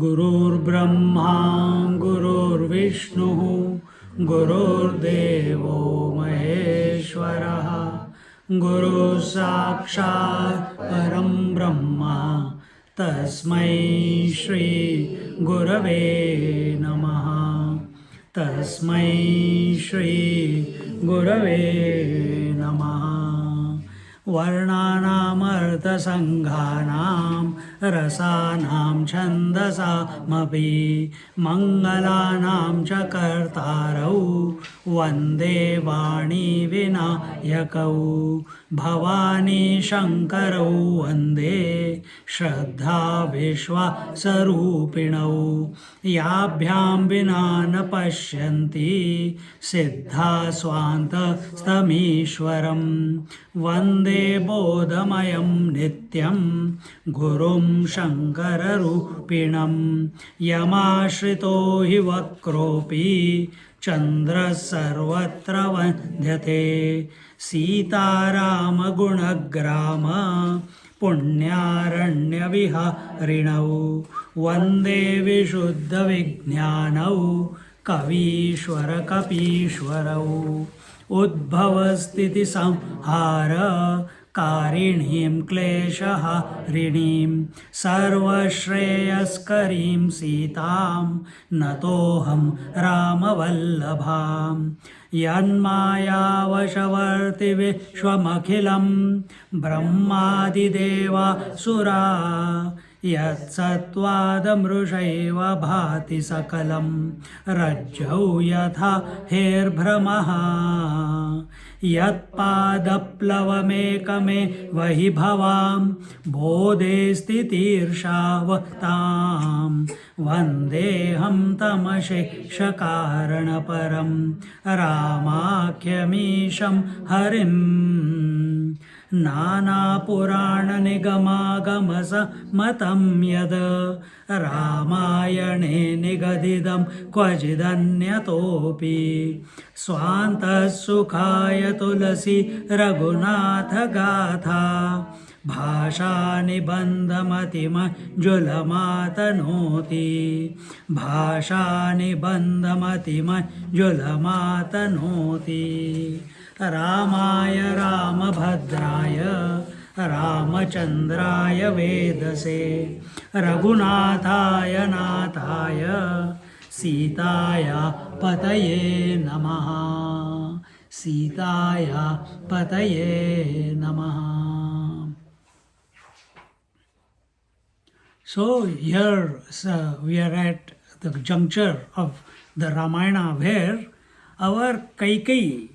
गुरुर्ब्रह्मा गुरुर्विष्णुः गुरुर्देवो महेश्वरः गुरुः साक्षात् परं ब्रह्म तस्मै श्री गुरवे नमः तस्मै श्री गुरवे नमः वर्णानामर्थसङ्घानां रसानां छन्दसामपि मङ्गलानां च कर्तारौ वन्दे वाणी विनायकौ भवानी शङ्करौ वन्दे श्रद्धा विश्वासरूपिणौ याभ्यां विना न पश्यन्ति सिद्धा स्वान्तस्तमीश्वरम् वन्दे बोधमयं नित्यं गुरुं शङ्कररूपिणं यमाश्रितो हि वक्रोऽपि चन्द्रः सर्वत्र वन्द्यते सीतारामगुणग्राम पुण्यारण्यविहारिणौ वन्दे विशुद्धविज्ञानौ कवीश्वरकपीश्वरौ उद्भवस्थितिसंहार कारिणीं क्लेशहारिणीं सर्वश्रेयस्करीं सीतां नतोऽहं रामवल्लभां यन्मायावशवर्ति विश्वमखिलं ब्रह्मादिदेवासुरा यत्सत्त्वादमृषैव भाति सकलं रज्जौ यथा हेर्भ्रमः यत्पादप्लवमेकमेव हि भवां बोधे स्थितिर्षावतां वन्देऽहं तमशेषकारणपरं रामाख्यमीशं हरिम् नानापुराणनिगमागमसम्मतं यद् रामायणे निगदितं क्वचिदन्यतोऽपि स्वान्तःसुखाय तुलसी रघुनाथगाथा भाषानिबन्धमतिमञ्जुलमातनोति भाषानिबन्धमतिमञ्जुलमातनोति रामाय रामभद्राय रामचन्द्राय वेदसे रघुनाथाय नाथाय सीताया पतये नमः सीताया पतये नमः. So here we are at the juncture of the Ramayana where our Kaikeyi,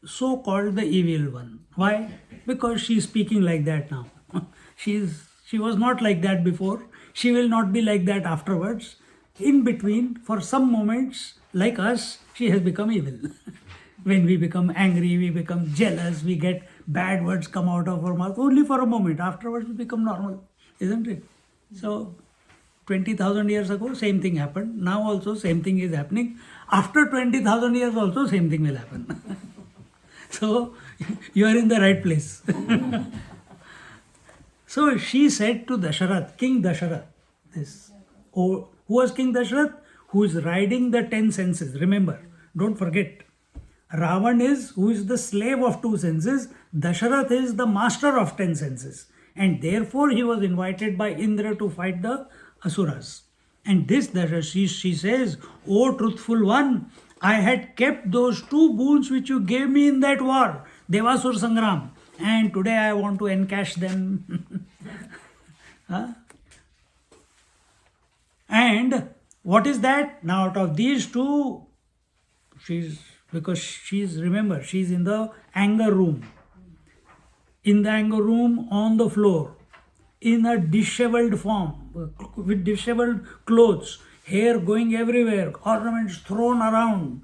so called the evil one. Why? Because she is speaking like that now. She was not like that before. She will not be like that afterwards. In between, for some moments, like us, she has become evil. When we become angry, we become jealous, we get bad words come out of our mouth, only for a moment. Afterwards, we become normal, isn't it? So, 20,000 years ago, same thing happened. Now also, same thing is happening. After 20,000 years also, same thing will happen. So, you are in the right place. So, she said to Dasharath, King Dasharath, this. Oh, who was King Dasharath? Who is riding the 10 senses. Remember, don't forget. Ravan is who is the slave of 2 senses. Dasharath is the master of 10 senses. And therefore, he was invited by Indra to fight the Asuras. And this Dasharath, she says, O truthful one, I had kept those 2 boons which you gave me in that war, Devasur Sangram, and today I want to encash them. Huh? And what is that? Now out of these 2, remember, she's in the anger room. In the anger room, on the floor, in a disheveled form, with disheveled clothes, hair going everywhere, ornaments thrown around.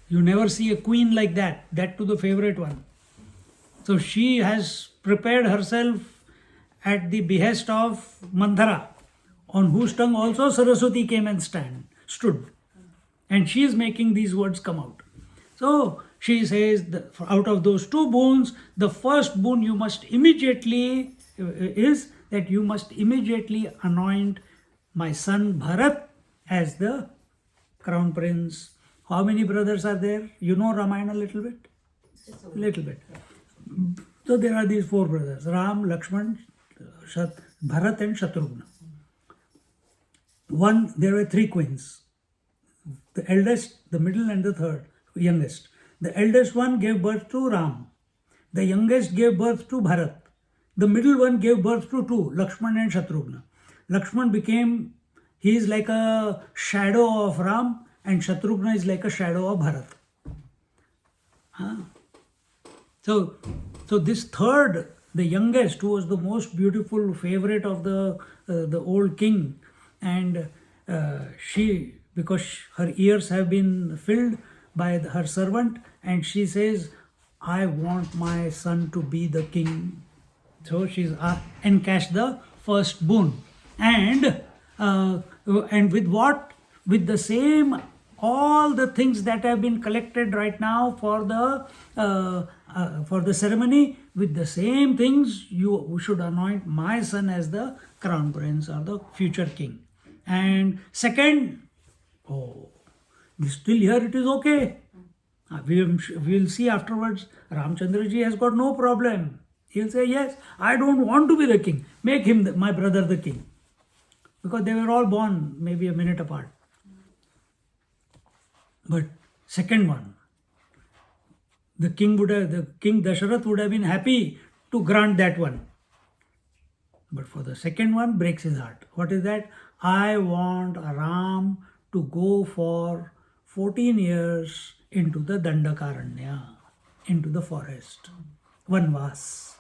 You never see a queen like that to the favorite one. So she has prepared herself at the behest of Mandhara, on whose tongue also Saraswati came and stood. And she is making these words come out. So she says, out of those two boons, the first boon you must immediately is that you must immediately anoint my son Bharat as the crown prince. How many brothers are there? You know Ramayana a little bit? Little bit. So there are these four brothers, Ram, Lakshman, Bharat and Shatrughna. There were three queens. The eldest, the middle and the youngest. The eldest one gave birth to Ram. The youngest gave birth to Bharat. The middle one gave birth to two, Lakshman and Shatrughna. Lakshman he is like a shadow of Ram, and Shatrughna is like a shadow of Bharat. So this third, the youngest, who was the most beautiful favorite of the old king, and because her ears have been filled by her servant, and she says, I want my son to be the king. So she's encashed the first boon. And with what? With the same, all the things that have been collected right now for the ceremony, with the same things you should anoint my son as the crown prince or the future king. And second, still here it is okay. We will see afterwards, Ramchandraji has got no problem. He'll say, yes, I don't want to be the king. Make him, my brother, the king. Because they were all born maybe a minute apart. But second one, the king Dasharath would have been happy to grant that one. But for the second one, breaks his heart. What is that? I want Ram to go for 14 years into the Dandakaranya, into the forest. Vanvas.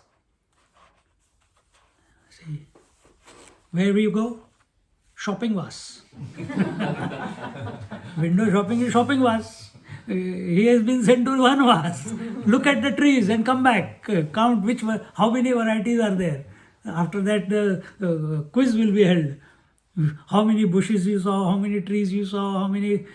See, where will you go? Shopping vas. Window shopping is shopping vas. He has been sent to Vanvas. Look at the trees and come back. Count how many varieties are there. After that, the quiz will be held. How many bushes you saw, how many trees you saw, how many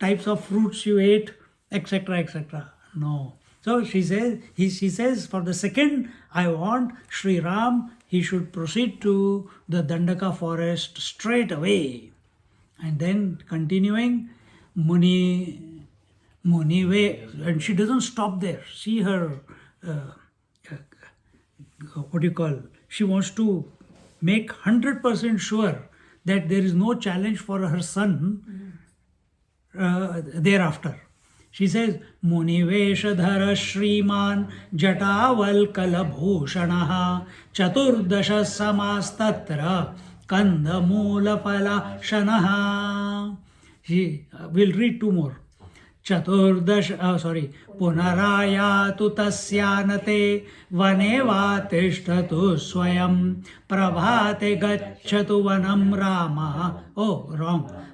types of fruits you ate, etc., etc. No. So she says, for the second, I want Sri Ram, he should proceed to the Dandaka forest straight away. And then continuing, Muni way, and she doesn't stop there. See her, she wants to make 100% sure that there is no challenge for her son thereafter. She says, Muniveshadhara Shriman Jataval Kalabhushanaha Chaturdasha Samastatra Kandamula Pala Shanaha. We'll read two more. Punarayatu tasyanate vane vatishthatu swayam prabhate gacchatu vanam Rama.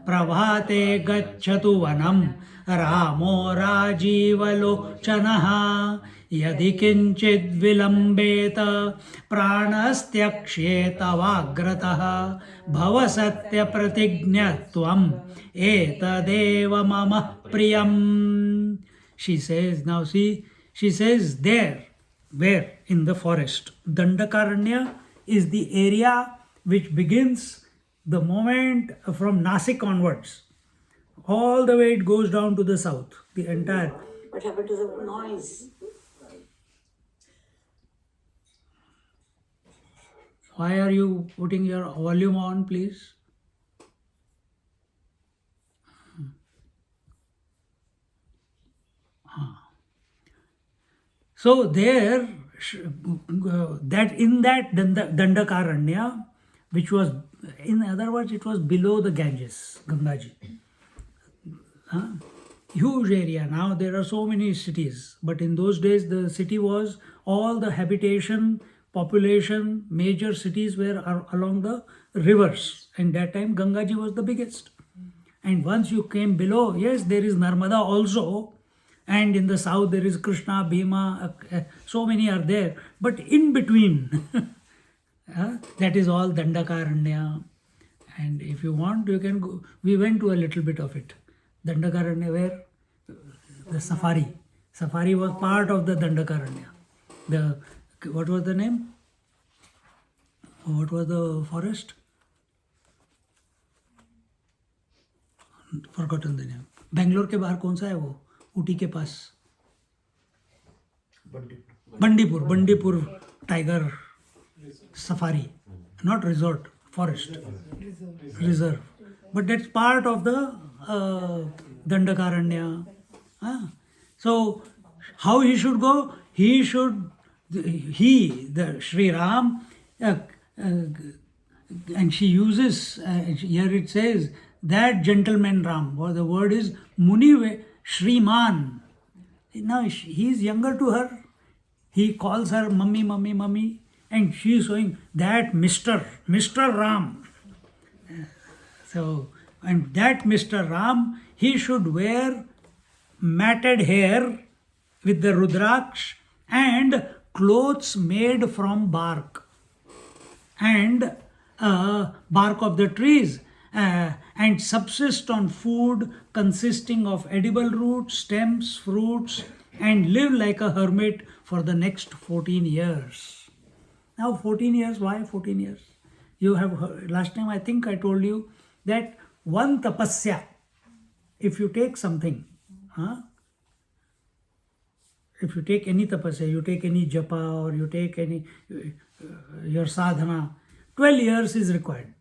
Prabhate gacchatu vanam Ramo Rajivalochanaha yadi kinchid vilambeta pranastyakshyeta vagrataha bhavasatya pratignatvam etadeva mama priyam. She says, now see, she says there, where? In the forest. Dandakaranya is the area which begins the moment from Nasik onwards. All the way it goes down to the south. The entire. What happened to the noise? Why are you putting your volume on, please? So there, that in that Dandakaranya, which was, in other words, it was below the Ganges, Gangaji. Huge area. Now there are so many cities, but in those days the city was, all the habitation population, major cities were along the rivers. And that time Gangaji was the biggest. And once you came below, yes, there is Narmada also. And in the south there is Krishna, Bhima, so many are there. But in between, that is all Dandakaranya. And if you want, you can go. We went to a little bit of it. Dandakaranya, where the safari. Safari was part of the Dandakaranya. What was the name? What was the forest? Forgotten the name. Bangalore के बाहर कौन सा है वो? ऊटी के पास. Bandipur tiger safari, not resort, forest, reserve. But that's part of the Dandakaranya. So how he should go? The Sri Ram, and she uses, here it says, that gentleman Ram, or the word is Muni Shriman. Now he is younger to her. He calls her mummy, and she is showing that Mr. Ram. So, and that Mr. Ram, he should wear matted hair with the Rudraksh and clothes made from bark and bark of the trees, and subsist on food consisting of edible roots, stems, fruits, and live like a hermit for the next 14 years. Now 14 years, why 14 years? You have heard, last time I think I told you that one tapasya, if you take something, if you take any tapasya, you take any japa or you take any your sadhana, 12 years is required.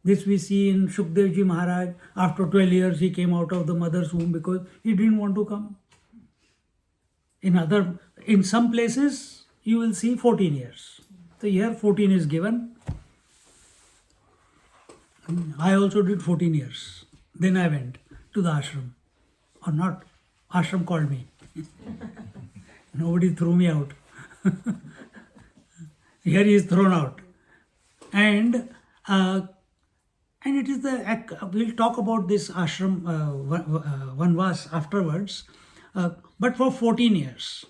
This we see in Shukdev Ji Maharaj. After 12 years he came out of the mother's womb because he didn't want to come. In some places you will see 14 years. So here 14 is given. I also did 14 years. Then I went to the ashram. Or not, ashram called me. Nobody threw me out. Here he is thrown out. And it is we'll talk about this ashram vanvas afterwards, but for 14 years.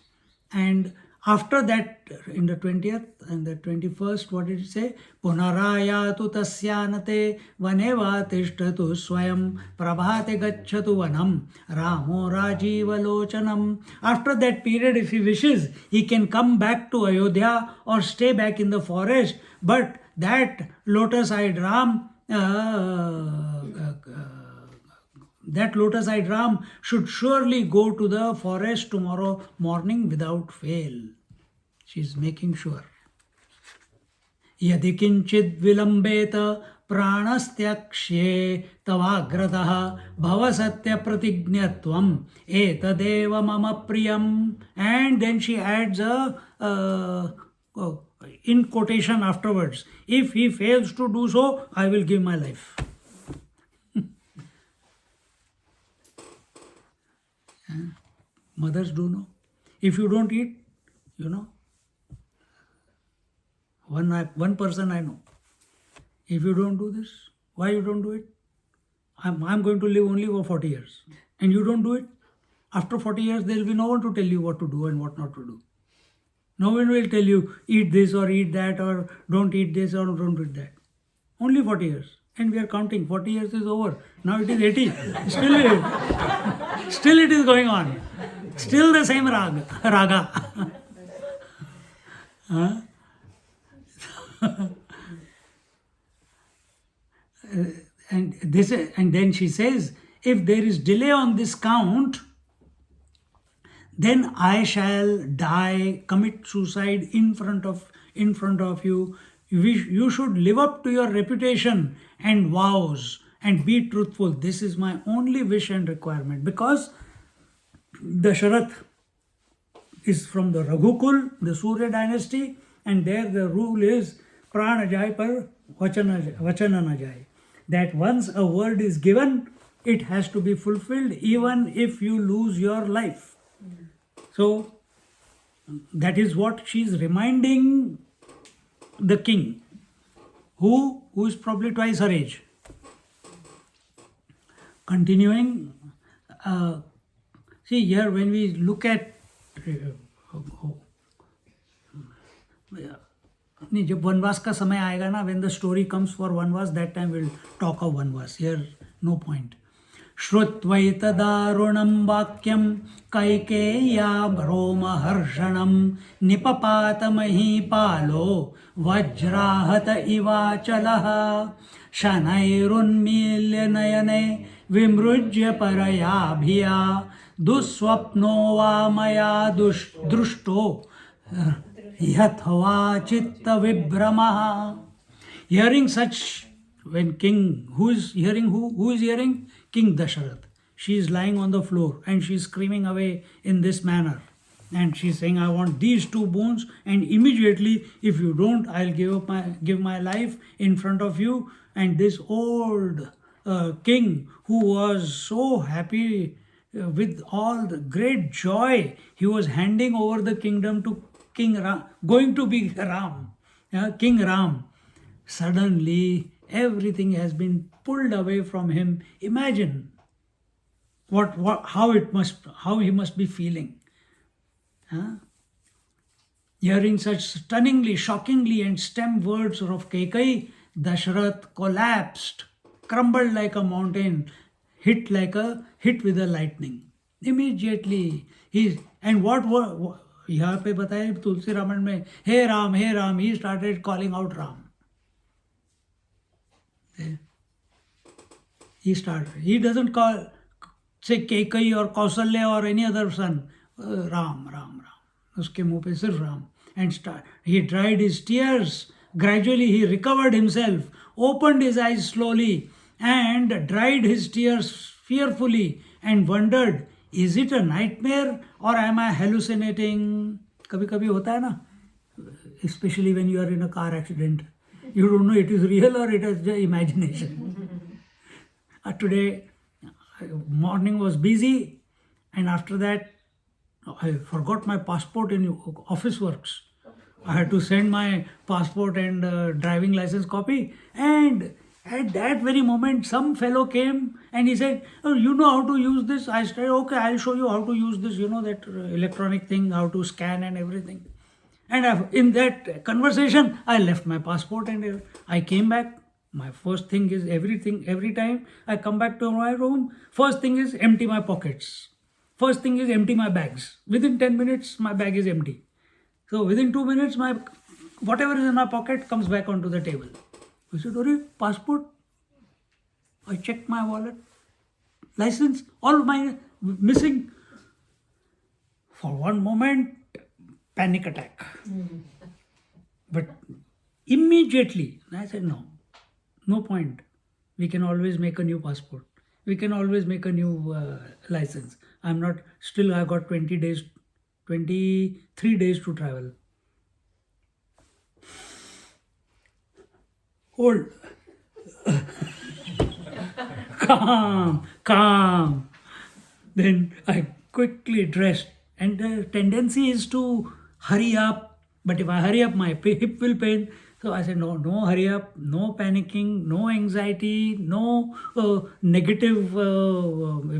And after that, in the 20th and the 21st, what did it say? Punarayatu tasyanate vaneva tishtatu swayam prabhate gacchatu vanam ramo rajiva lochanam. After that period, if he wishes, he can come back to Ayodhya or stay back in the forest. But that lotus-eyed Ram, should surely go to the forest tomorrow morning without fail. She is making sure. Yadi kinchid vilambeta pranastyakshe tavagrataha bhavasatya pratignatvam etadeva mama priyam. And then she adds in quotation afterwards, if he fails to do so, I will give my life. Mothers do know. If you don't eat, you know. One person I know. If you don't do this, why you don't do it? I'm going to live only for 40 years. And you don't do it? After 40 years, there will be no one to tell you what to do and what not to do. No one will tell you, eat this or eat that, or don't eat this or don't eat that. Only 40 years. And we are counting. 40 years is over. Now it is 80. Still it is going on. Still the same raga. And then she says, if there is delay on this count, then I shall die, commit suicide in front of you. You should live up to your reputation and vows and be truthful. This is my only wish and requirement. Because Dasharath is from the Raghukul, the Surya dynasty, and there the rule is Prana Jai par Vachana na Jai. That once a word is given, it has to be fulfilled even if you lose your life. So that is what she is reminding the king, who is probably twice her age. Continuing, see here when we look at नहीं, जब वनवास का समय आएगा ना, when the story comes for वनवास, that time we'll talk of वनवास. Here no point. श्रुत्वैतदारुणं वाक्यं कैकेय्यां रोमहर्षणं निपपात महीपालो वज्राहत इवाचलः शनैरुन्मील्य नयने विमृज्य परयाभिया दुःस्वप्नो वा मया दृष्टो यथवा चित्तविभ्रमः. Hearing such, when king, who is hearing? King Dasharath. She is lying on the floor and she is screaming away in this manner. And she is saying, I want these two boons, and immediately, if you don't, I'll give my life in front of you. And this old king, who was so happy with all the great joy, he was handing over the kingdom to King Ram, going to be Ram, King Ram. Suddenly, everything has been pulled away from him. Imagine how he must be feeling. Hearing such stunningly, shockingly, and stem words of Kekai, Dasharath collapsed, crumbled like a mountain, hit with a lightning. Immediately, यहाँ पे बताए तुलसी रामायण में, हे Ram, he started calling out Ram. He doesn't say Kekai or Kausalya or any other son. Ram. उसके मुंह पे सिर्फ Ram. And he dried his tears. Gradually he recovered himself, opened his eyes slowly, and dried his tears fearfully, and wondered, is it a nightmare or am I hallucinating? कभी कभी होता है ना, especially when you are in a car accident. You don't know it is real or it is just imagination. Today, morning was busy, and after that, I forgot my passport in office works. I had to send my passport and driving license copy, and at that very moment, some fellow came and he said, oh, you know how to use this? I said, okay, I'll show you how to use this, that electronic thing, how to scan and everything. And in that conversation, I left my passport and I came back. My first thing is every time I come back to my room, first thing is empty my pockets. First thing is empty my bags. Within 10 minutes, my bag is empty. So within 2 minutes, whatever is in my pocket comes back onto the table. I said, passport? I checked my wallet, license, all my missing. For one moment, panic attack. But immediately, I said, no point. We can always make a new passport. We can always make a new license. I got 23 days to travel. Hold. Calm. Then I quickly dressed. And the tendency is to hurry up. But if I hurry up, my hip will pain. So I said, no hurry up, no panicking, no anxiety, no negative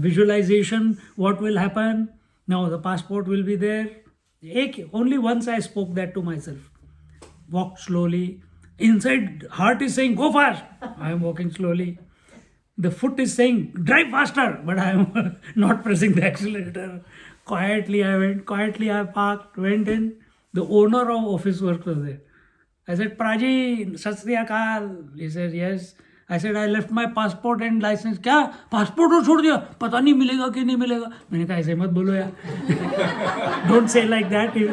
visualization. What will happen? Now the passport will be there. Only once I spoke that to myself. Walked slowly. Inside, heart is saying, go fast. I am walking slowly. The foot is saying, drive faster. But I am not pressing the accelerator. Quietly I went. Quietly I parked, went in. The owner of office work was there. I said, Praji, Sat Sri Akal. He said, yes. I said, I left my passport and license. क्या passport को छोड़ दिया, पता नहीं मिलेगा कि नहीं मिलेगा. मैंने कहा ऐसे मत बोलो यार. Don't say like that we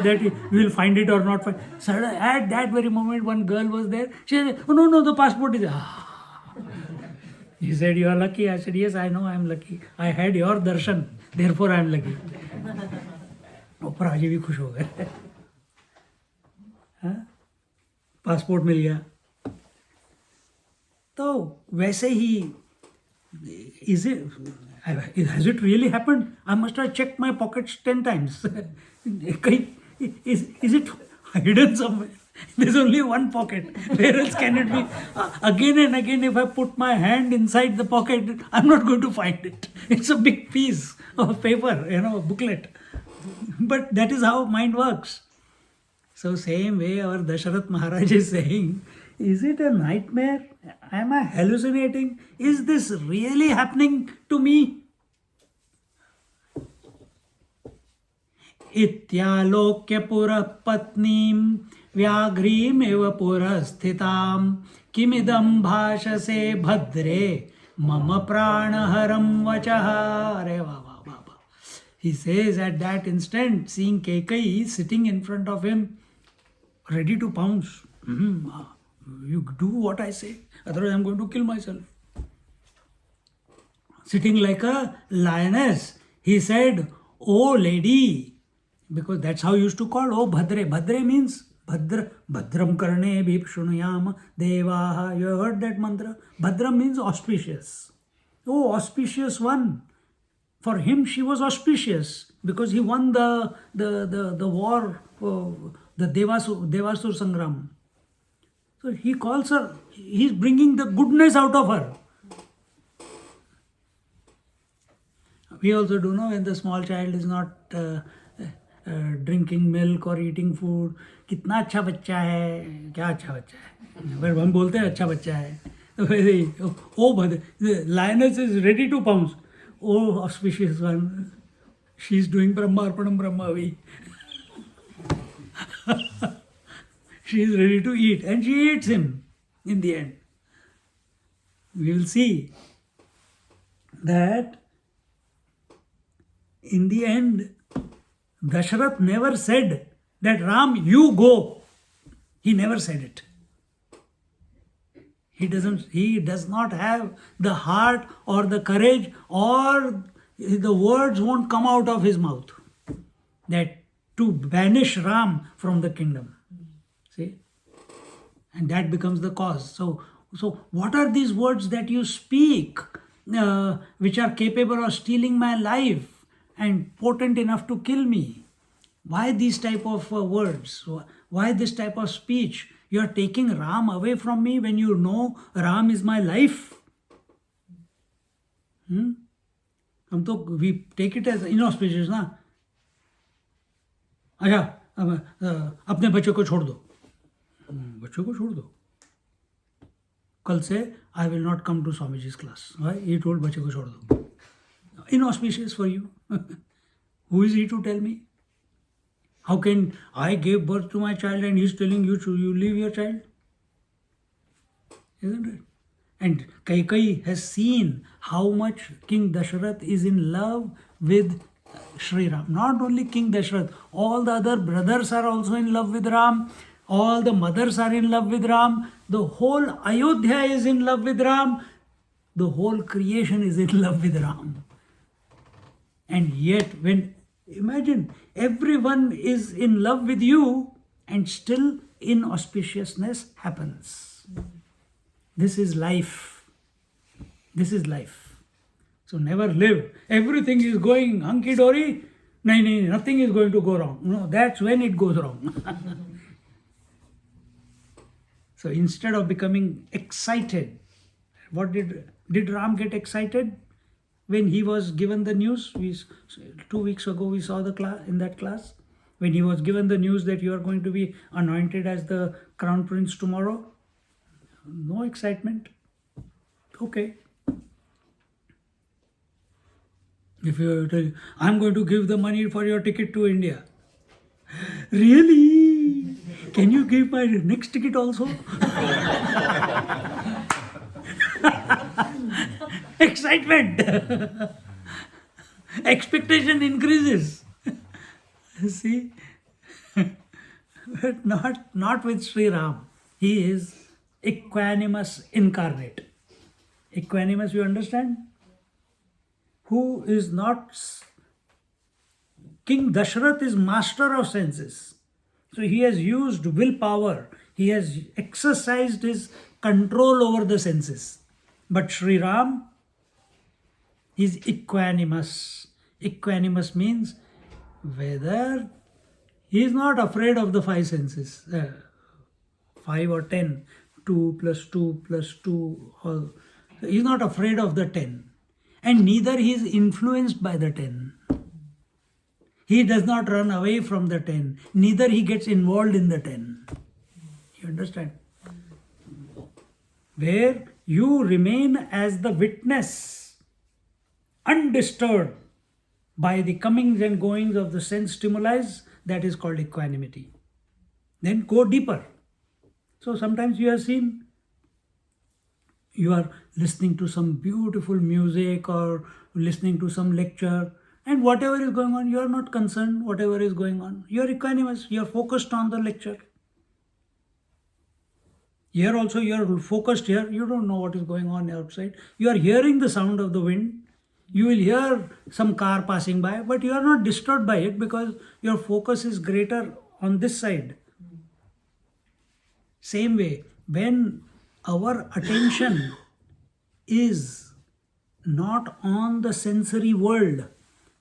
will find it or not find. So at that very moment, one girl was there. She said, oh, no, the passport is. He said, you are lucky. I said, yes, I know I am lucky. I had your darshan, therefore I am lucky. और प्राजी भी खुश हो गए. Passport मिल गया. तो वैसे ही has it really happened? I must have checked my pockets 10 times. Is it hidden somewhere? There's only one pocket. Where else can it be? Again and again, if I put my hand inside the pocket, I'm not going to find it. It's a big piece of paper, a booklet. But that is how mind works. So same way our Dasharath Maharaj is saying, is it a nightmare? Am I hallucinating? Is this really happening to me? इत्यालोक्य पुरः पत्नीं व्याघ्रीम एव पुरः स्थितां किमिदं भाषसे भद्रे मम प्राणहरं वचः. अरे वाह वाह वाह वाह. He says at that instant, seeing Kekai sitting in front of him, ready to pounce. You do what I say, otherwise I'm going to kill myself. Sitting like a lioness, he said, "Oh lady," because that's how he used to call. Oh Bhadre. Bhadre means Bhadra. Bhadram karne bhipshunayam devaha. You have heard that mantra? Bhadram means auspicious. Oh, auspicious one. For him, she was auspicious because he won the war, the Devasur Sangram. So he calls her, he's bringing the goodness out of her. We also do know when the small child is not drinking milk or eating food, कितना अच्छा बच्चा है, क्या अच्छा बच्चा है. पर हम बोलते हैं अच्छा बच्चा है. Oh, but the lioness is ready to pounce. Oh, auspicious one, she's doing Brahmarpanam Brahmavi. She is ready to eat, and she eats him in the end. We will see that in the end, Dasharath never said that Ram, you go. He never said it. He does not have the heart or the courage, or the words won't come out of his mouth that to banish Ram from the kingdom. See? And that becomes the cause. So what are these words that you speak which are capable of stealing my life and potent enough to kill me? Why these type of words? Why this type of speech? You are taking Ram away from me when you know Ram is my life. We take it as inauspicious, ना? अच्छा, अपने बच्चों को छोड़ दो. बच्चों को छोड़ दो. कल से I will not come to Swamiji's class. Why? He told बच्चों को छोड़ दो. Inauspicious for you. Who is he to tell me? How can I give birth to my child and he's telling you to leave your child? Isn't it? And Kaikai has seen how much King Dasharath is in love with Sri Ram. Not only King Dasharath, all the other brothers are also in love with Ram. All the mothers are in love with Ram. The whole Ayodhya is in love with Ram. The whole creation is in love with Ram. And yet, imagine, everyone is in love with you and still inauspiciousness happens. This is life. This is life. So never live. Everything is going hunky-dory. Nothing is going to go wrong. No, that's when it goes wrong. So instead of becoming excited, what did Ram get excited? When he was given the news, 2 weeks ago we saw the class, in that class, when he was given the news that you are going to be anointed as the crown prince tomorrow, no excitement. Okay. If you tell, I'm going to give the money for your ticket to India. Really? Can you give my next ticket also? Excitement. Expectation increases. See? But not with Sri Ram. He is equanimous incarnate. Equanimous, you understand? Who is not... King Dasharath is master of senses. So he has used willpower. He has exercised his control over the senses. But Sri Ram is equanimous. Equanimous means whether he is not afraid of the five senses. 5 or 10, 2 plus 2 plus 2. He's not afraid of the 10. And neither he is influenced by the 10. He does not run away from the 10. Neither he gets involved in the 10. You understand? Where you remain as the witness, undisturbed by the comings and goings of the sense stimuli, that is called equanimity. Then go deeper. So sometimes you have seen, you are listening to some beautiful music or listening to some lecture, and whatever is going on, you are not concerned whatever is going on. You are equanimous, you are focused on the lecture. Here also you are focused here, you don't know what is going on outside. You are hearing the sound of the wind. You will hear some car passing by, but you are not disturbed by it because your focus is greater on this side. Same way, when our attention is not on the sensory world,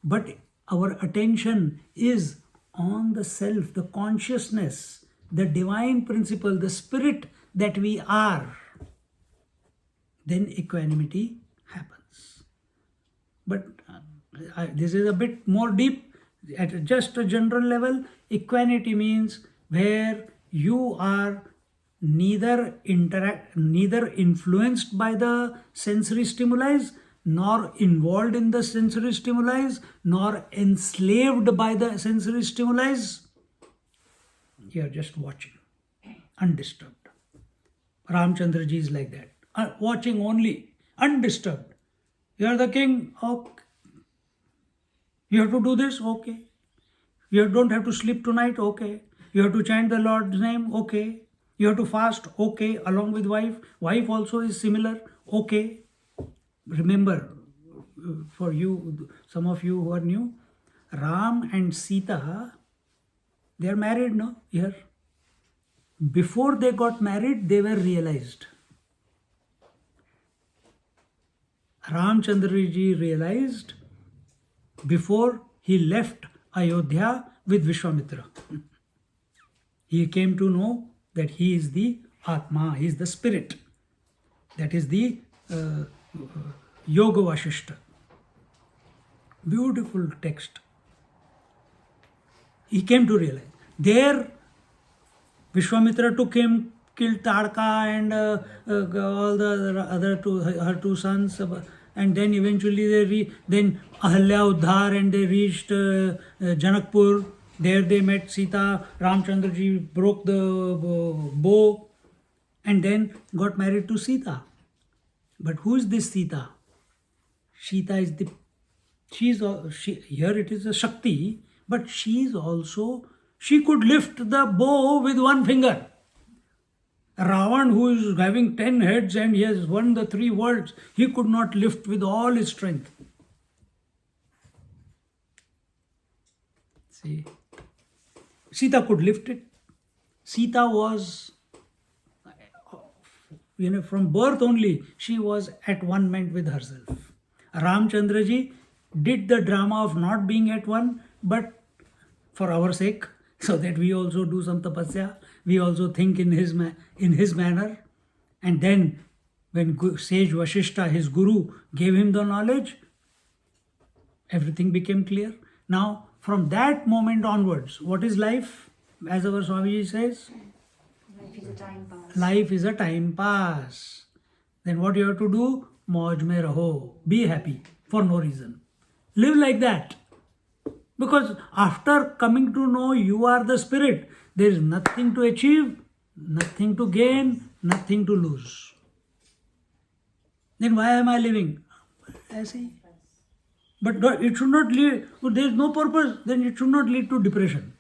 but our attention is on the self, the consciousness, the divine principle, the spirit that we are, then equanimity happens. But this is a bit more deep. At just a general level, equanimity means where you are neither influenced by the sensory stimuli, nor involved in the sensory stimuli, nor enslaved by the sensory stimuli. You are just watching, undisturbed. Ramchandra ji is like that, watching only, undisturbed. You are the king, okay. You have to do this, okay. You don't have to sleep tonight, okay. You have to chant the Lord's name, okay. You have to fast, okay, along with wife. Wife also is similar, okay. Remember, for you, some of you who are new, Ram and Sita, they are married, no? Here. Before they got married, they were realized. Ramchandra ji realized before he left Ayodhya with Vishwamitra. He came to know that he is the Atma, he is the spirit. That is the Yoga Vashishta. Beautiful text. He came to realize. There, Vishwamitra took him, killed Tadka and all the other her two sons, and then eventually then Ahalya Uddhar, and they reached Janakpur. There they met Sita. Ramchandra ji broke the bow and then got married to Sita. But who is this Sita? Sita is here it is a Shakti, but she could lift the bow with one finger. Ravan, who is having 10 heads and he has won the 3 worlds, he could not lift with all his strength. See, Sita could lift it. Sita was, from birth only, she was at one ment with herself. Ramchandra ji did the drama of not being at one, but for our sake, so that we also do some tapasya, we also think in his manner. And then when sage Vashishta, his guru, gave him the knowledge, everything became clear. Now, from that moment onwards, what is life? As our Swami says, Life is a time pass. Life is a time pass. Then what you have to do? Mauj mein raho. Be happy for no reason. Live like that. Because after coming to know you are the spirit, there is nothing to achieve, nothing to gain, nothing to lose. Then why am I living? I say. But it should not lead, there is no purpose, then it should not lead to depression.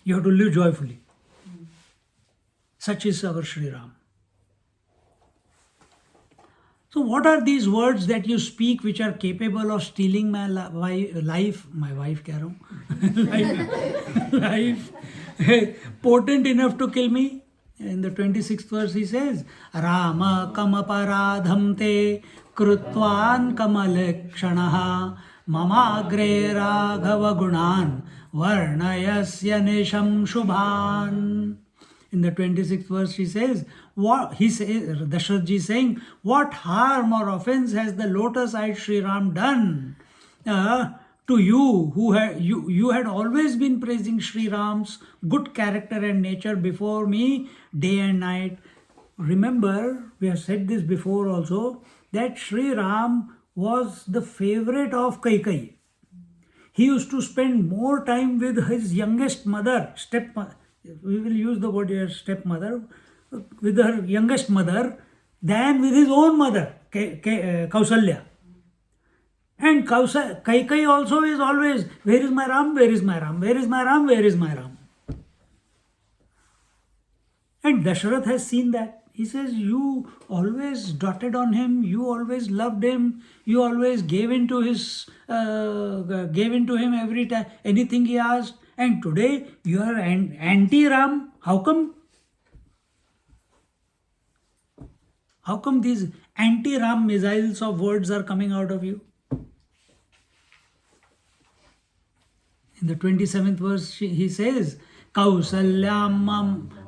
You have to live joyfully. Such is our Sri Ram. So what are these words that you speak which are capable of stealing my life, life, potent enough to kill me? In the 26th verse he says, Rama kamaparadham te krutvan kamalekshanaha mamagre raghava gunan varnayasya nisham shubhan. In the 26th verse, he says, what he says, Dashrath ji saying, what harm or offense has the lotus-eyed Sri Ram done to you, who had you had always been praising Sri Ram's good character and nature before me day and night. Remember, we have said this before also, that Sri Ram was the favorite of Kaikeyi. He used to spend more time with his youngest mother, stepmother. We will use the word here, stepmother, with her youngest mother, than with his own mother, Kausalya. And Kaikeyi also is always, where is my Ram, where is my Ram, where is my Ram, where is my Ram? And Dashrath has seen that. He says, you always doted on him, you always loved him, you always gave in to him every time, anything he asked. And today you are anti-Ram. How come? How come these anti-Ram missiles of words are coming out of you? In the 27th verse, he says, Kausalyam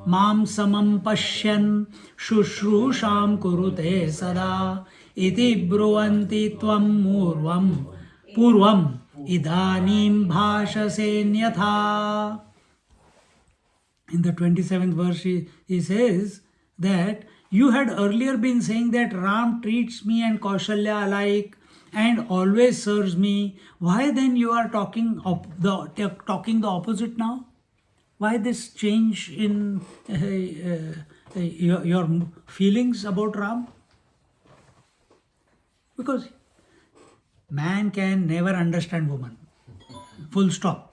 mam samam pashyan shushrusham kurute sada iti bruvanti tvam purvam idanim bhashase nyatha. In the 27th verse, he says that you had earlier been saying that Ram treats me and Kausalya alike and always serves me. Why then you are talking the opposite now? Why this change in your feelings about Ram? Because man can never understand woman. Full stop.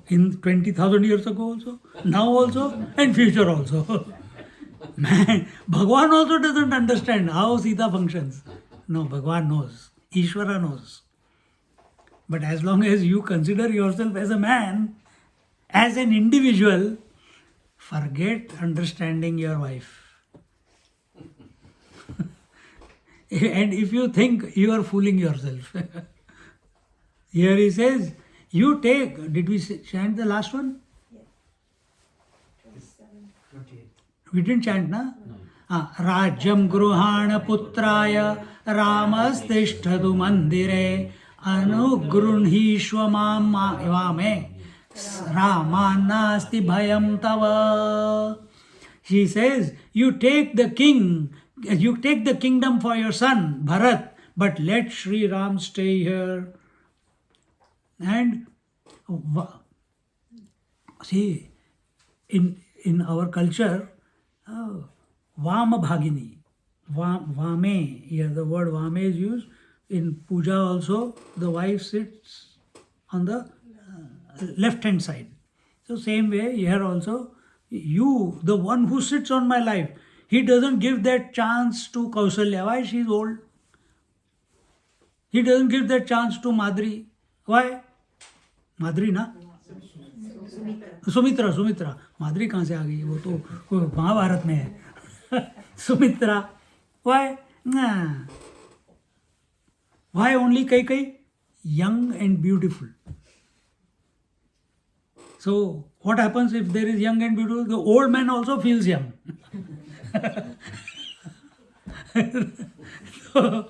In 20,000 years ago also, now also, and future also. Man, Bhagwan also doesn't understand how Sita functions. No, Bhagwan knows. Ishvara knows. But as long as you consider yourself as a man, as an individual, forget understanding your wife. And if you think, you are fooling yourself. Here he says, you take, did we chant the last one? Yeah. 27. 28. We didn't chant, na? Rajyam gruhana putraya ramastishtadu mandire anugrunhishwa vame ramanasti bhayam tava. He says, you take the kingdom for your son, Bharat, but let Sri Ram stay here. And see, in our culture, Vama Bhagini, Vame, here the word Vame is used. In puja also, the wife sits on the left hand side. So same way here also, you, the one who sits on my life, he doesn't give that chance to Kausalya. Why? She is old. He doesn't give that chance to Madri. Why? Madri na? Sumitra. माधुरी कहाँ से आ गई? वो तो महाभारत में है. Sumitra. Why? Nah. Why only Kaikeyi? Young and beautiful. So what happens if there is young and beautiful? The old man also feels young. So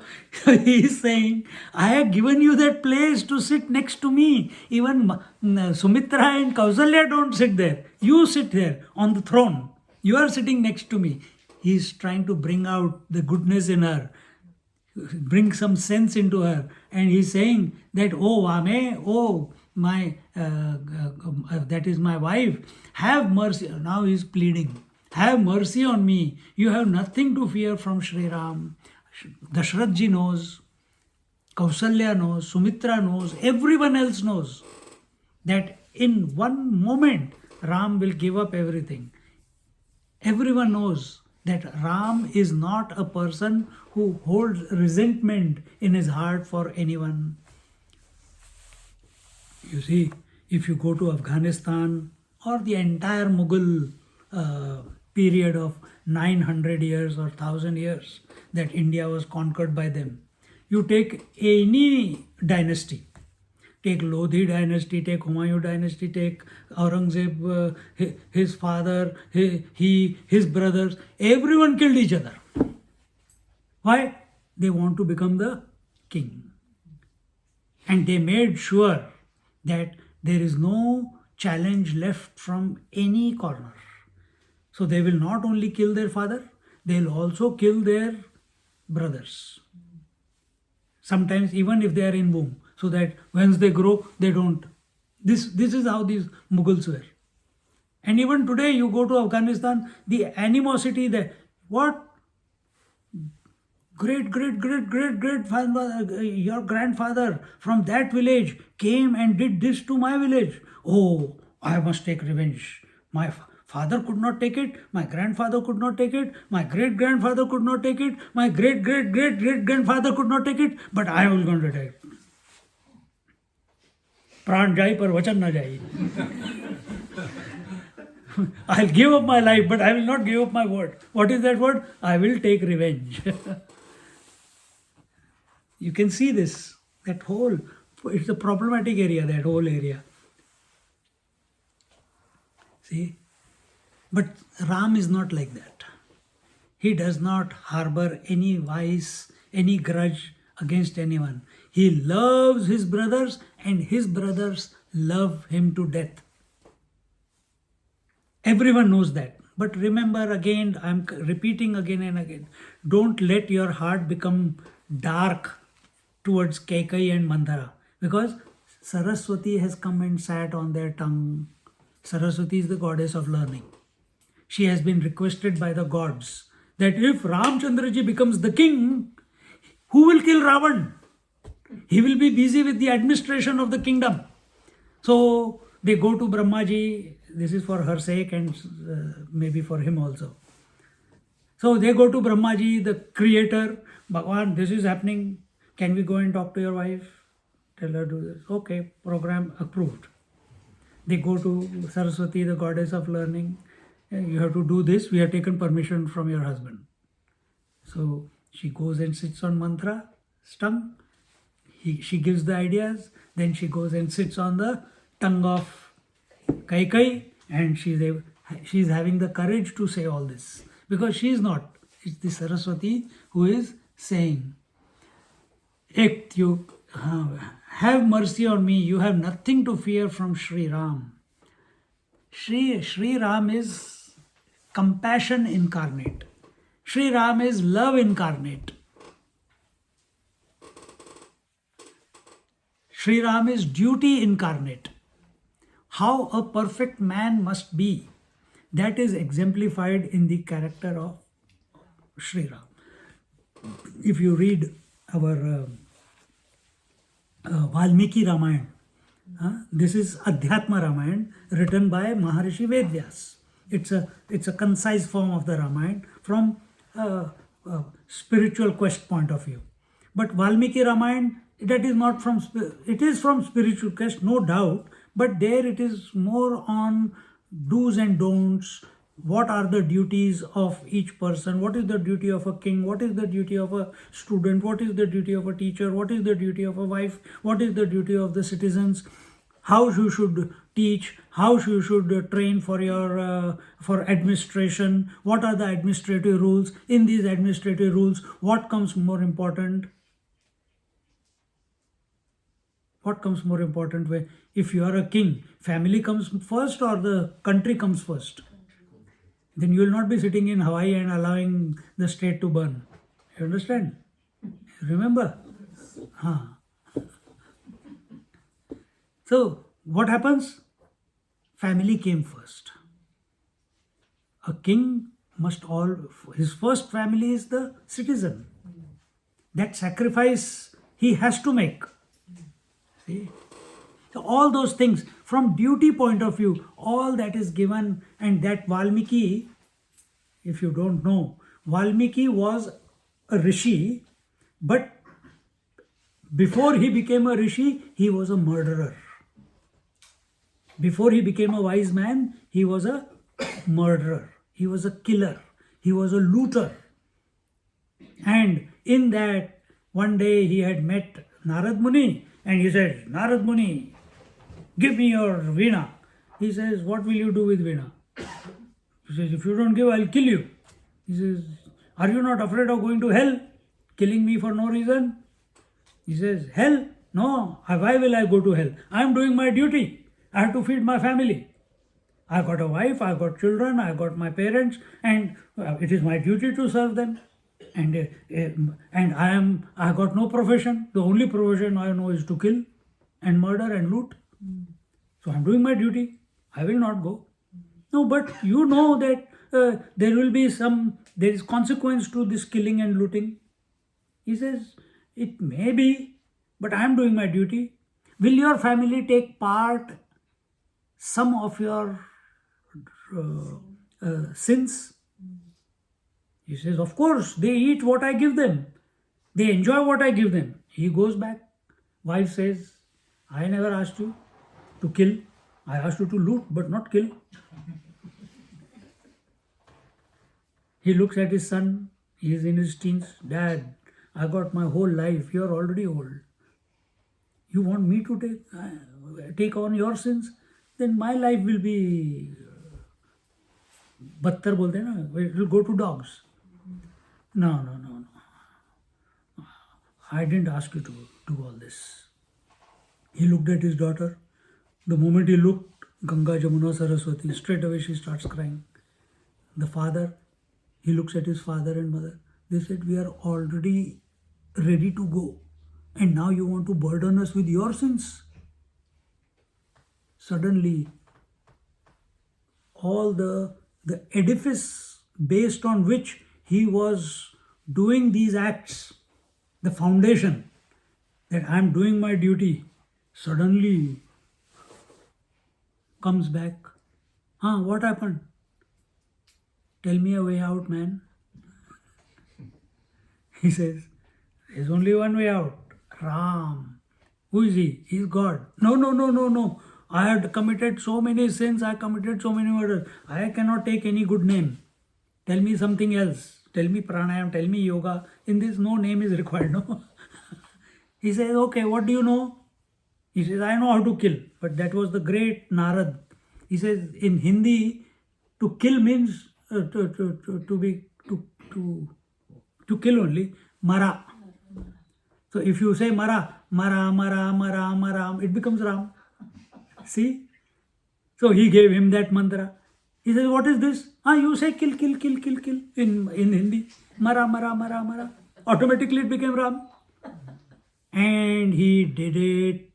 he is saying, I have given you that place to sit next to me. Even Sumitra and Kausalya don't sit there. You sit there on the throne. You are sitting next to me. He is trying to bring out the goodness in her, bring some sense into her. And he is saying that, oh Vame, oh my, that is my wife, have mercy. Now he is pleading, have mercy on me. You have nothing to fear from Sri Ram. Dashrath ji knows, Kausalya knows, Sumitra knows, everyone else knows that in one moment Ram will give up everything. Everyone knows that Ram is not a person who holds resentment in his heart for anyone. You see, if you go to Afghanistan or the entire Mughal period of 900 years or 1000 years that India was conquered by them, you take any dynasty, Take Lodhi dynasty, take Humayun dynasty, take Aurangzeb, his father, his brothers. Everyone killed each other. Why? They want to become the king. And they made sure that there is no challenge left from any corner. So they will not only kill their father, they will also kill their brothers. Sometimes even if they are in womb, so that once they grow, they don't. This is how these Mughals were. And even today, you go to Afghanistan, the animosity there. What? Great your grandfather from that village came and did this to my village. Oh, I must take revenge. My father could not take it, my grandfather could not take it, my great grandfather could not take it, my great grandfather could not take it, but I am going to take it. Pran jai par vachan na jai. I'll give up my life, but I will not give up my word. What is that word? I will take revenge. You can see this, that whole, it's a problematic area, that whole area. See? But Ram is not like that. He does not harbor any vice, any grudge against anyone. He loves his brothers and his brothers love him to death. Everyone knows that. But remember again, I'm repeating again and again, don't let your heart become dark towards Kekai and Mandara, because Saraswati has come and sat on their tongue. Saraswati is the goddess of learning. She has been requested by the gods that if Ramchandraji becomes the king, who will kill Ravan? He will be busy with the administration of the kingdom. So they go to Brahmaji. This is for her sake and maybe for him also. So they go to Brahmaji, the creator. Bhagwan, this is happening. Can we go and talk to your wife? Tell her to do this. Okay, program approved. They go to Saraswati, the goddess of learning. You have to do this. We have taken permission from your husband. So she goes and sits on mantra, tongue. She gives the ideas. Then she goes and sits on the tongue of Kaikai, and she's having the courage to say all this. Because she is not. It's the Saraswati who is saying, have mercy on me. You have nothing to fear from Sri Ram. Sri Ram is compassion incarnate. Sri Ram is love incarnate. Sri Ram is duty incarnate. How a perfect man must be, that is exemplified in the character of Sri Ram. If you read our Valmiki Ramayana, this is Adhyatma Ramayana written by Maharishi Vedyas. It's a concise form of the Ramayana from a spiritual quest point of view. But Valmiki Ramayana, that is not from, it is from spiritual quest, no doubt, but there it is more on do's and don'ts. What are the duties of each person? What is the duty of a king? What is the duty of a student? What is the duty of a teacher? What is the duty of a wife? What is the duty of the citizens? How you should teach? How you should train for your for administration? What are the administrative rules? In these administrative rules, what comes more important? What comes more important? Where if you are a king, family comes first or the country comes first? Then you will not be sitting in Hawaii and allowing the state to burn. You understand? Remember? So, what happens? Family came first. A king his first family is the citizen. That sacrifice he has to make. See? So all those things, from duty point of view, all that is given, and that Valmiki, if you don't know, Valmiki was a rishi, but before he became a rishi, he was a murderer. Before he became a wise man, he was a murderer. He was a killer. He was a looter. And in that, one day he had met Narad Muni, And he said, Narad Muni, give me your veena. He says, what will you do with veena? He says, if you don't give, I'll kill you. He says, are you not afraid of going to hell? Killing me for no reason? He says, hell? No, why will I go to hell? I am doing my duty. I have to feed my family. I got a wife, I got children, I got my parents, and it is my duty to serve them. And I got no profession. The only profession I know is to kill and murder and loot. So I'm doing my duty. I will not go. No, but you know that there is consequence to this killing and looting. He says, it may be, but I am doing my duty. Will your family take part some of your sins? He says, of course, they eat what I give them. They enjoy what I give them. He goes back. Wife says, I never asked you to kill. I asked you to loot, but not kill. He looks at his son. He is in his teens. Dad, I got my whole life. You are already old. You want me to take on your sins? Then my life will be battar bolte na. It will go to dogs. No. I didn't ask you to do all this. He looked at his daughter. The moment he looked, Ganga, Jamuna, Saraswati, straight away she starts crying. The father, he looks at his father and mother. They said, we are already ready to go. And now you want to burden us with your sins? Suddenly, all the edifice based on which he was doing these acts, the foundation that I am doing my duty, suddenly comes back. What happened? Tell me a way out, man. He says, there's only one way out. Ram. Who is he? He is God. No. I had committed so many sins. I committed so many murders. I cannot take any good name. Tell me something else. Tell me pranayam. Tell me yoga. In this, no name is required. No. He says, okay, what do you know? He says, I know how to kill. But that was the great Narad. He says, in Hindi, to kill means to kill only. Mara. So if you say Mara, it becomes Ram. See? So he gave him that mantra. He says, what is this? You say kill in Hindi. Mara. Automatically it became Ram. And he did it.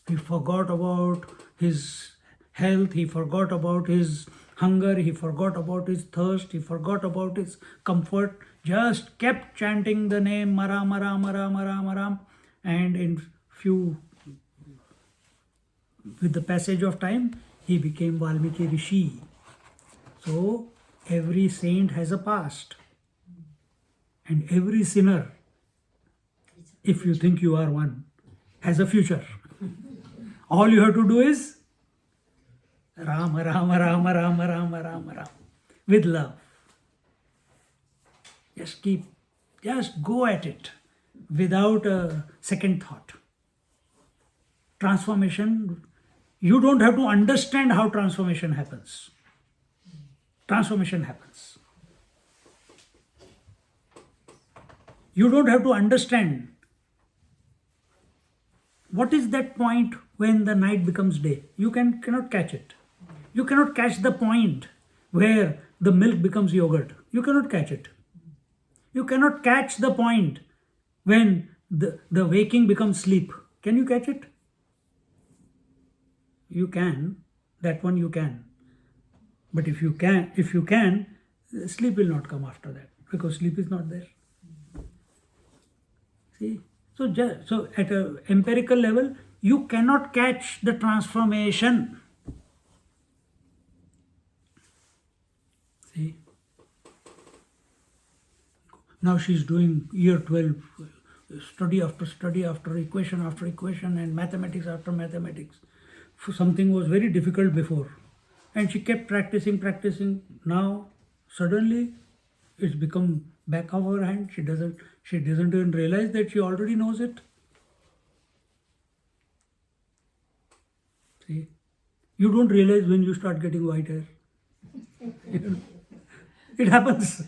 He forgot about his health. He forgot about his hunger. He forgot about his thirst. He forgot about his comfort. Just kept chanting the name Mara. And with the passage of time, he became Valmiki Rishi. So every saint has a past. And every sinner, if you think you are one, has a future. All you have to do is Ram. With love. Just go at it without a second thought. Transformation, you don't have to understand how transformation happens. Transformation happens. You don't have to understand what is that point when the night becomes day. You cannot catch it. You cannot catch the point where the milk becomes yogurt. You cannot catch it. You cannot catch the point when the waking becomes sleep. Can you catch it? You can. That one you can. But if you can, sleep will not come after that, because sleep is not there. See? So at an empirical level, you cannot catch the transformation. See? Now she's doing year 12, study after equation, and mathematics after mathematics. Something was very difficult before. And she kept practicing. Now, suddenly, it's become back of her hand. She doesn't even realize that she already knows it. See, you don't realize when you start getting white hair. It happens.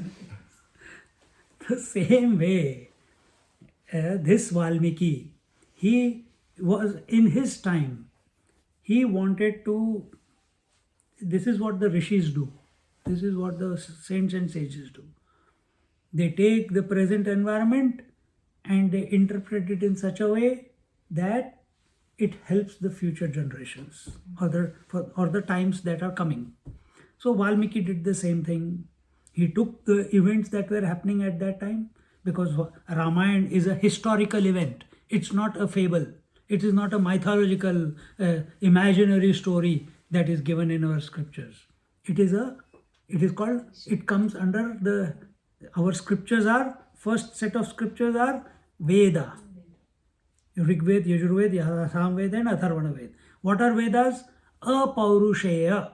The same way, this Valmiki, he was in his time, he wanted to, this is what the rishis do, this is what the saints and sages do. They take the present environment and they interpret it in such a way that it helps the future generations or the times that are coming. So Valmiki did the same thing. He took the events that were happening at that time, because Ramayana is a historical event. It's not a fable. It is not a mythological, imaginary story that is given in our scriptures. It comes under our scriptures are, first set of scriptures are Veda. Rigved, Yajurved, Samved and Atharvana Ved. What are Vedas? Apaurusheya.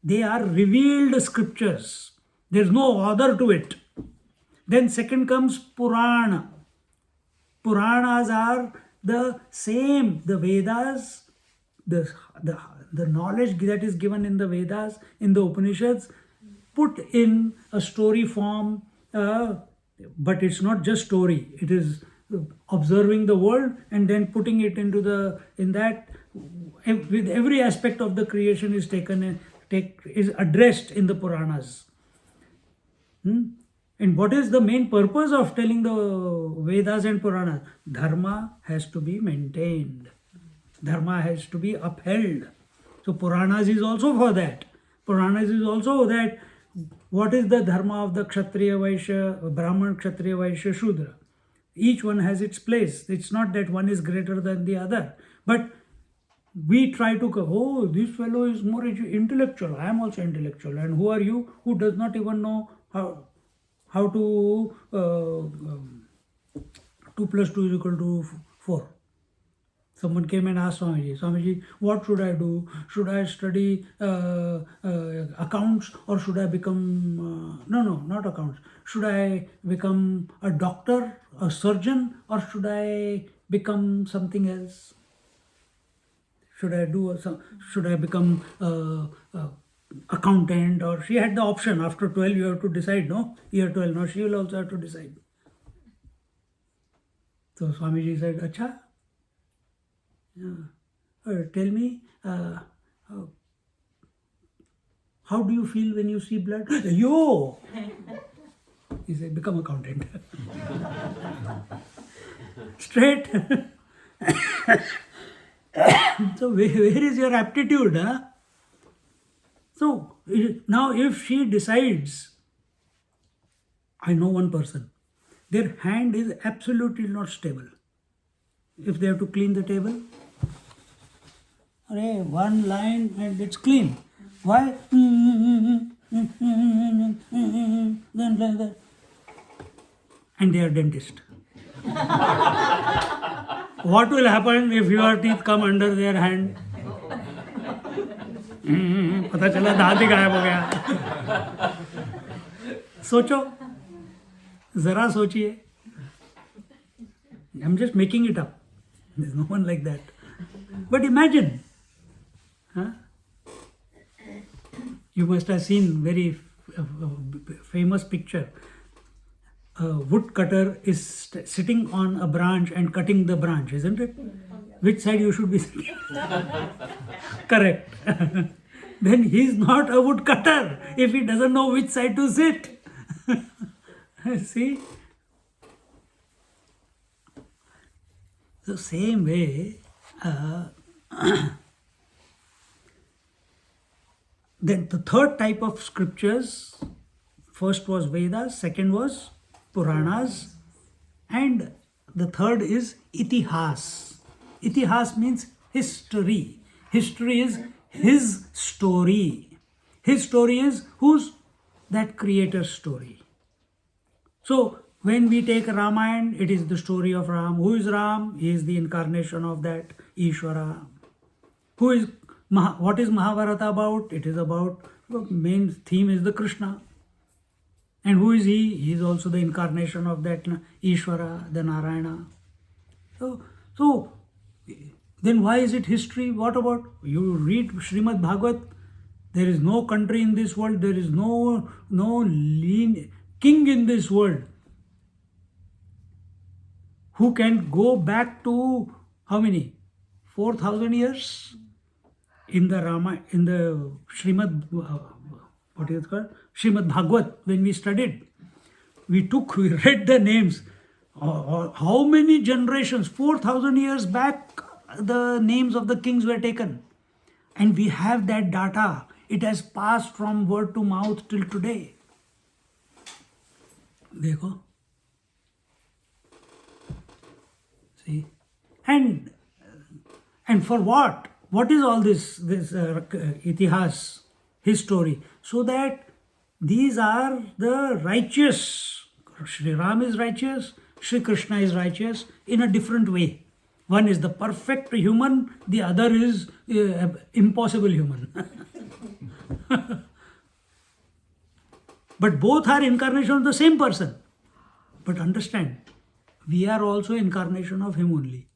They are revealed scriptures. There's no author to it. Then second comes Purana. Puranas are the same. The Vedas, the knowledge that is given in the Vedas, in the Upanishads, put in a story form, but it's not just story. It is observing the world and then putting it into with every aspect of the creation is is addressed in the Puranas. And what is the main purpose of telling the Vedas and Puranas? Dharma has to be maintained. Dharma has to be upheld. So Puranas is also for that. Puranas is also that what is the dharma of the Kshatriya, Vaishya, Brahman, Kshatriya, Vaishya, Shudra. Each one has its place. It's not that one is greater than the other. But we try to go, oh, this fellow is more intellectual. I am also intellectual. And who are you who does not even know how to 2 plus 2 is equal to 4. Someone came and asked Swamiji, what should I do? Should I study accounts or should I become, no, not accounts. Should I become a doctor, a surgeon, or should I become something else? Should I become accountant? Or she had the option. After 12 you have to decide, no? Year 12, no, she will also have to decide. So Swamiji said, Acha, tell me, how do you feel when you see blood? Yo! He said, become accountant. Straight. So where is your aptitude? Huh? So now if she decides, I know one person, their hand is absolutely not stable. If they have to clean the table, one line and it's clean. Why? And they are dentist. What will happen if your teeth come under their hand? पता चला दांत ही गायब हो गया. सोचो, जरा सोचिए. I'm just making it up. There's no one like that. But imagine, you must have seen very famous picture. A woodcutter is sitting on a branch and cutting the branch, isn't it? Which side you should be sitting? Correct. Then he's not a woodcutter if he doesn't know which side to sit. See? The same way, then the third type of scriptures, first was Vedas, second was Puranas, and the third is Itihas. Itihas means history. History is his story. His story is whose? That creator's story. So when we take Ramayana, it is the story of Ram. Who is Ram? He is the incarnation of that Ishvara. What is Mahabharata about? It is about, the main theme is the Krishna. And who is he? He is also the incarnation of that Ishvara, the Narayana. So Then why is it history? What about you read Srimad Bhagavat? There is no country in this world. There is no king in this world who can go back to how many 4,000 years in the Srimad what is it called Srimad Bhagavat. When we studied, we read the names. How many generations? 4,000 years back, the names of the kings were taken, and we have that data. It has passed from word to mouth till today. Dekho. See, and for what? What is all this itihas, history? So that these are the righteous. Sri Ram is righteous, Sri Krishna is righteous in a different way. One is the perfect human, the other is impossible human. But both are incarnation of the same person. But understand, we are also incarnation of him only.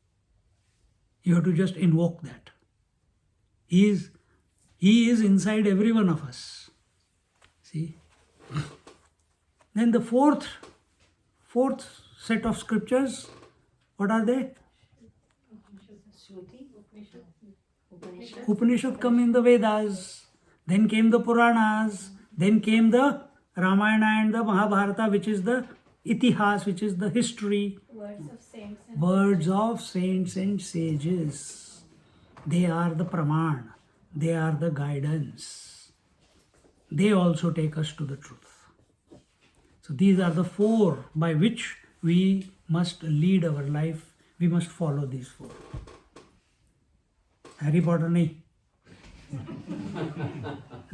You have to just invoke that. He is inside every one of us. See? Then the fourth set of scriptures, what are they? Upanishad come in the Vedas, then came the Puranas, then came the Ramayana and the Mahabharata, which is the itihas, which is the history. Words of saints and sages. They are the praman, they are the guidance. They also take us to the truth. So these are the four by which we must lead our life. We must follow these four. Harry Potter nahi.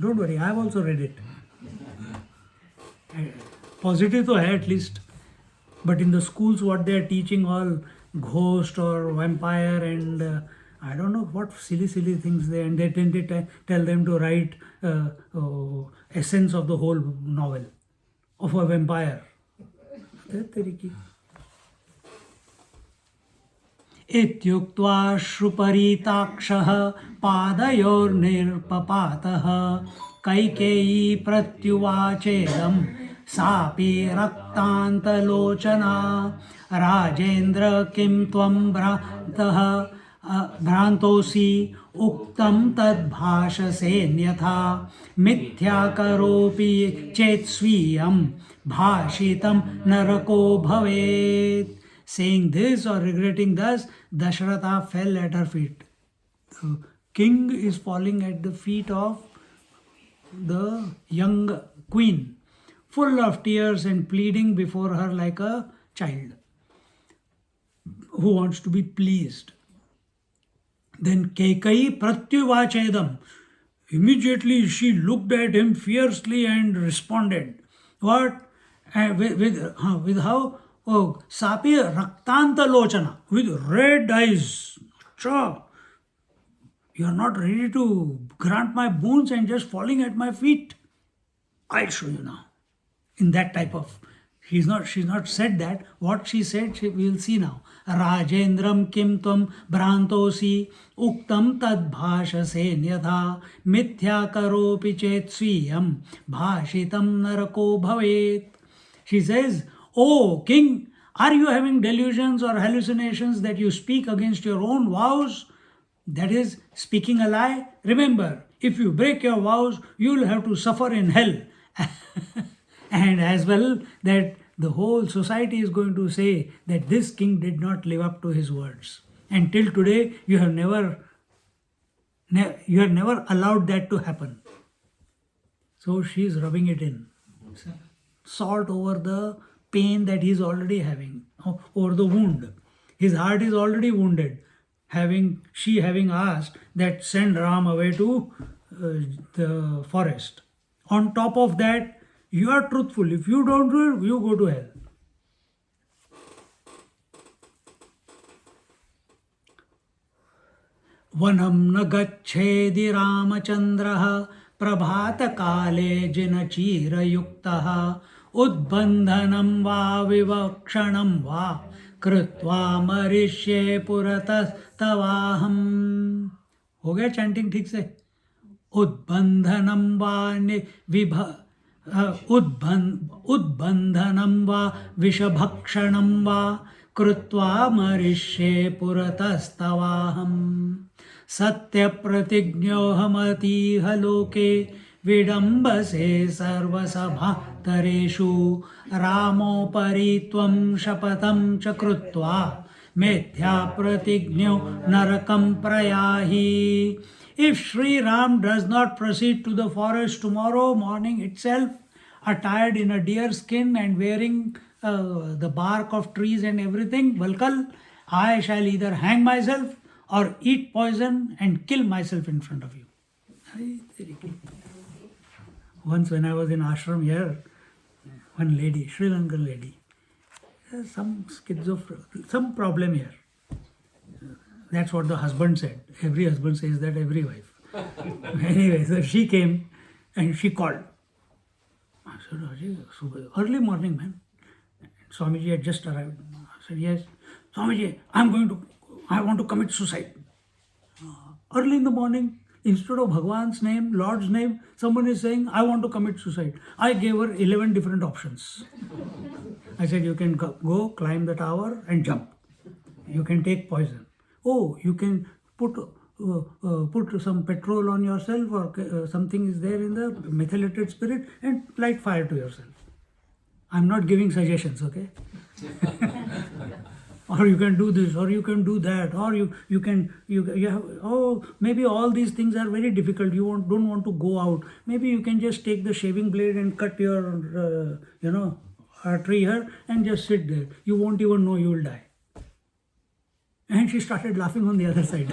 Don't worry, I have also read it. Positive to hai at least. But in the schools, what they are teaching, all ghost or vampire and I don't know what silly things and they tend to tell them to write essence of the whole novel of a vampire. Ityuktva shruparitakshaha padayornirpapatah kaikeyi pratyuvachedam sapi raktantalochana rajendra kim tvam भ्रांतोसी उक्तं तद्भाषसे न्यथा मिथ्या करोपि चेत् स्वीयं भाषितं नरको भवेत्. Saying this or regretting thus, Dasharatha fell at her feet. The king is falling at the feet of the young queen, full of tears and pleading before her like a child who wants to be pleased. Then Kekai Pratyuvachedam. Immediately she looked at him fiercely and responded. What? With how? Oh, Sapi Raktanta Lochana. With red eyes. Sure. You are not ready to grant my boons and just falling at my feet. I'll show you now. In that type of. She's not said that. What she said, we will see now. Rajendram kim tvam bhrantosi uktam tad bhashase nyatha mithya karopi chet swiyam bhashitam narako bhavet. She says, "Oh king, are you having delusions or hallucinations that you speak against your own vows? That is speaking a lie. Remember, if you break your vows, you will have to suffer in hell." And as well that the whole society is going to say that this king did not live up to his words. And till today, you have never allowed that to happen. So she is rubbing it in. Salt over the pain that he is already having, over the wound. His heart is already wounded. She having asked that send Ram away to the forest. On top of that, you are truthful. If you don't do it, you go to hell. Vanam na gacchedi Ramachandraha prabhata kale jinachira yuktaha udbandhanam va vivakshanam va कृत्वा मरिष्ये पुरतस्तवाहम. हो गया chanting ठीक से? उद्बंधनं वा उद्बंधनं वा विषभक्षणं वा कृत्वा मरिष्ये पुरतस्तवाहं. सत्यप्रतिज्ञोऽहमतीह लोके विडम्बसे सर्वसभातरेषु. रामोपरि त्वं शपथं च कृत्वा मिथ्या प्रतिज्ञो नरकं प्रयाहि. If Sri Ram does not proceed to the forest tomorrow morning itself, attired in a deer skin and wearing the bark of trees and everything, Valkal, I shall either hang myself or eat poison and kill myself in front of you. Once when I was in ashram here, one lady, Sri Lankan lady, some problem here. That's what the husband said. Every husband says that, every wife. Anyway, so she came and she called. I said, early morning, man. Swamiji had just arrived. I said, yes. Swamiji, I want to commit suicide. Early in the morning, instead of Bhagwan's name, Lord's name, someone is saying, I want to commit suicide. I gave her 11 different options. I said, you can go climb the tower and jump. You can take poison. Oh, you can put some petrol on yourself, or something is there in the methylated spirit, and light fire to yourself. I'm not giving suggestions, okay? Or you can do this, or you can do that, or you have, oh, maybe all these things are very difficult. You don't want to go out. Maybe you can just take the shaving blade and cut your artery here and just sit there. You won't even know you will die. And she started laughing on the other side.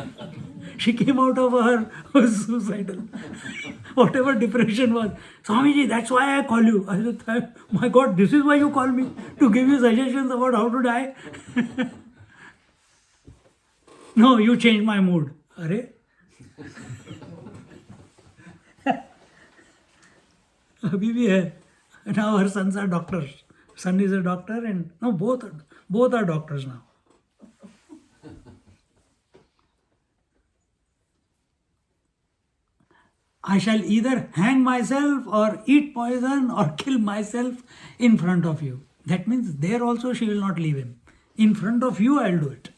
She came out of her suicidal. Whatever depression was. Swamiji, that's why I call you. I said, my God, this is why you call me? To give you suggestions about how to die? No, you changed my mood. Are? Abhi bhi hai. Now her sons are doctors. Son is a doctor, and no, both are doctors now. I shall either hang myself or eat poison or kill myself in front of you. That means there also she will not leave him. In front of you, I'll do it.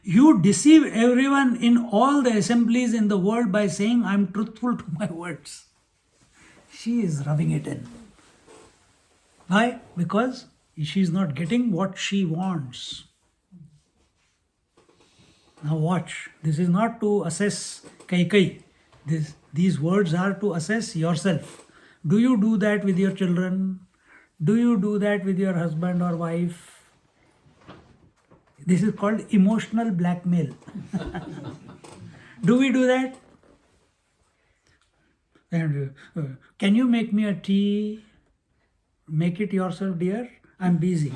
You deceive everyone in all the assemblies in the world by saying, I'm truthful to my words. She is rubbing it in. Why? Because she is not getting what she wants. Now watch, this is not to assess Kaikai. These words are to assess yourself. Do you do that with your children? Do you do that with your husband or wife? This is called emotional blackmail. Do we do that? And, can you make me a tea? Make it yourself, dear. I'm busy.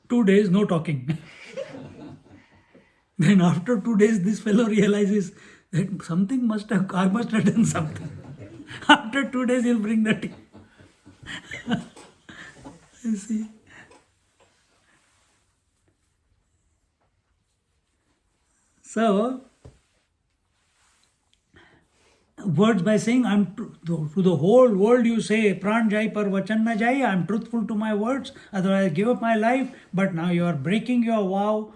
Two days, no talking. Then after 2 days, this fellow realizes that I must have done something. After 2 days, he'll bring the tea. You see? So, words by saying, to the whole world you say, Pran jai par vachan na jai, I'm truthful to my words, otherwise I give up my life, but now you are breaking your vow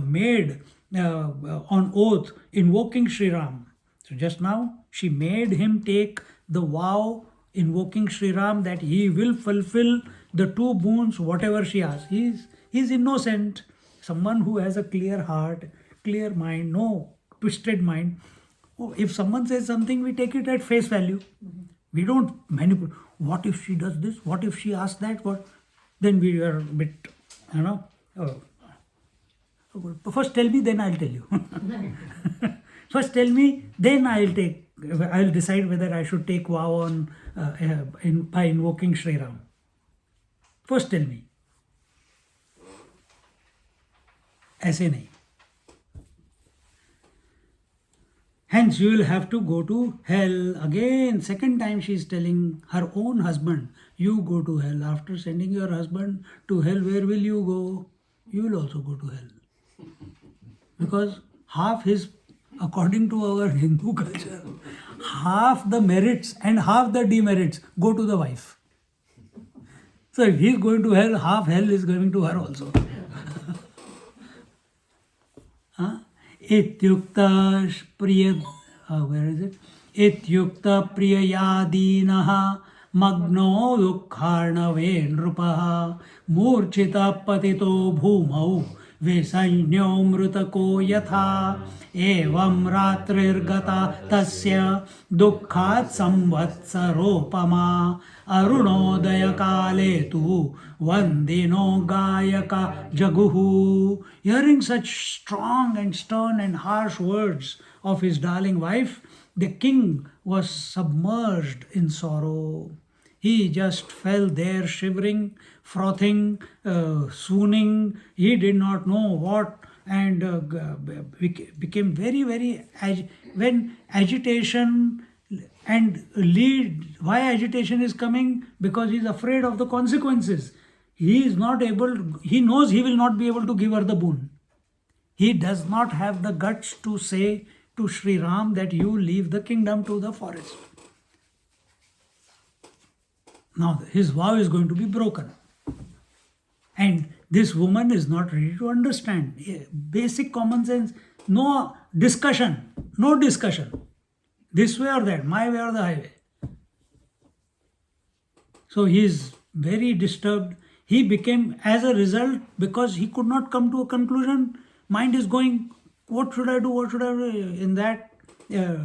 made on oath, invoking Sri Ram. So just now, she made him take the vow, invoking Sri Ram, that he will fulfill the 2 boons, whatever she asks. He's innocent. Someone who has a clear heart, clear mind, no twisted mind. Oh, if someone says something, we take it at face value. We don't manipulate. What if she does this? What if she asks that? What? Then we are a bit, first tell me, then I'll tell you. First tell me, then I'll decide whether I should take vow on by invoking Sri Ram. First tell me. ऐसे नहीं. Hence you will have to go to hell. Again, second time she is telling her own husband, you go to hell. After sending your husband to hell, where will you go? You will also go to hell. Because half his, according to our Hindu culture, half the merits and half the demerits go to the wife. So if he is going to hell, half hell is going to her also. Ityukta priya, where is it? Ityukta priyayadinaha magno dukkharnave nrupaha murchita patito bhumau vesanyyo mrutako yatha evam ratrirgata tasya dukkhat samvatsaropama arunodaya kale tu vandino gayaka jaguhu. Hearing such strong and stern and harsh words of his darling wife, the king was submerged in sorrow. He just fell there shivering, frothing, swooning. He did not know what, and became very, very when agitation and lead. Why agitation is coming? Because he is afraid of the consequences. He is not able. He knows he will not be able to give her the boon. He does not have the guts to say to Sri Ram that you leave the kingdom to the forest. Now his vow is going to be broken. And this woman is not ready to understand. Basic common sense, no discussion, no discussion. This way or that, my way or the highway. So he is very disturbed. He became, as a result, because he could not come to a conclusion, mind is going, what should I do, what should I do? In that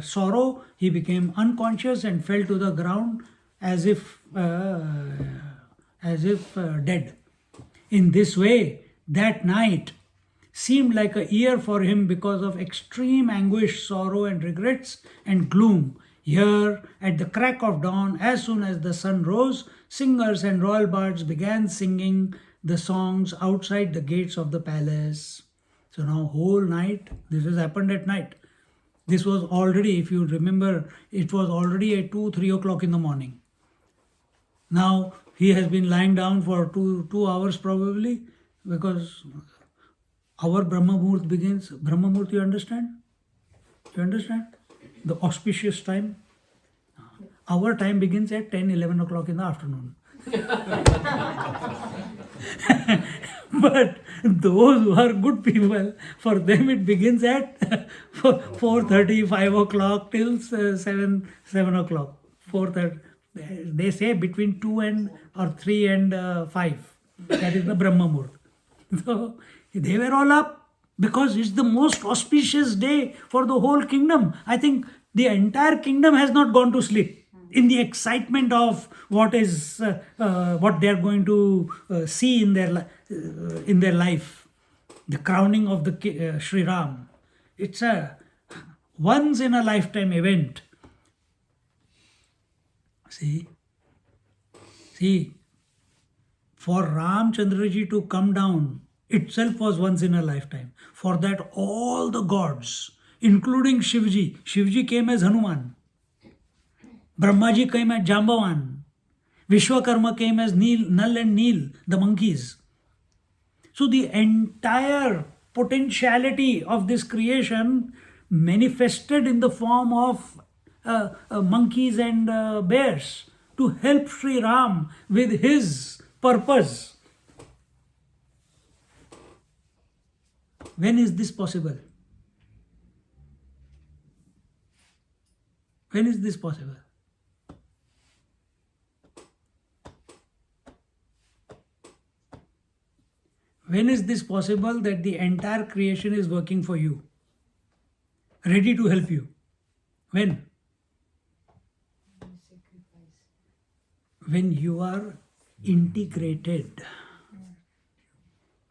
sorrow, he became unconscious and fell to the ground as if dead. In this way, that night seemed like a year for him because of extreme anguish, sorrow and regrets and gloom. Here, at the crack of dawn, as soon as the sun rose, singers and royal bards began singing the songs outside the gates of the palace. So now whole night, this has happened at night. This was already, if you remember, it was already at 2-3 o'clock in the morning. Now he has been lying down for two hours probably, because our Brahma Muhurt begins. Brahma Muhurt, you understand? You understand? The auspicious time. Our time begins at 10-11 o'clock in the afternoon. But those who are good people, for them it begins at 4:30, 5 o'clock till 7 o'clock. 4:30. They say between 2 and or 3 and 5. That is the Brahma Muhurt. So they were all up because it's the most auspicious day for the whole kingdom. I think the entire kingdom has not gone to sleep in the excitement of what they are going to see in their life, the crowning of the Sri Ram. It's a once in a lifetime event. See, for Ramchandraji to come down itself was once in a lifetime. For that, all the gods, including Shivji came as Hanuman, Brahmaji came as Jambavan, Vishwakarma came as Nal and Neel, the monkeys. So the entire potentiality of this creation manifested in the form of monkeys and bears to help Sri Ram with his purpose. When is this possible? When is this possible? When is this possible that the entire creation is working for you, ready to help you? When? When you are integrated,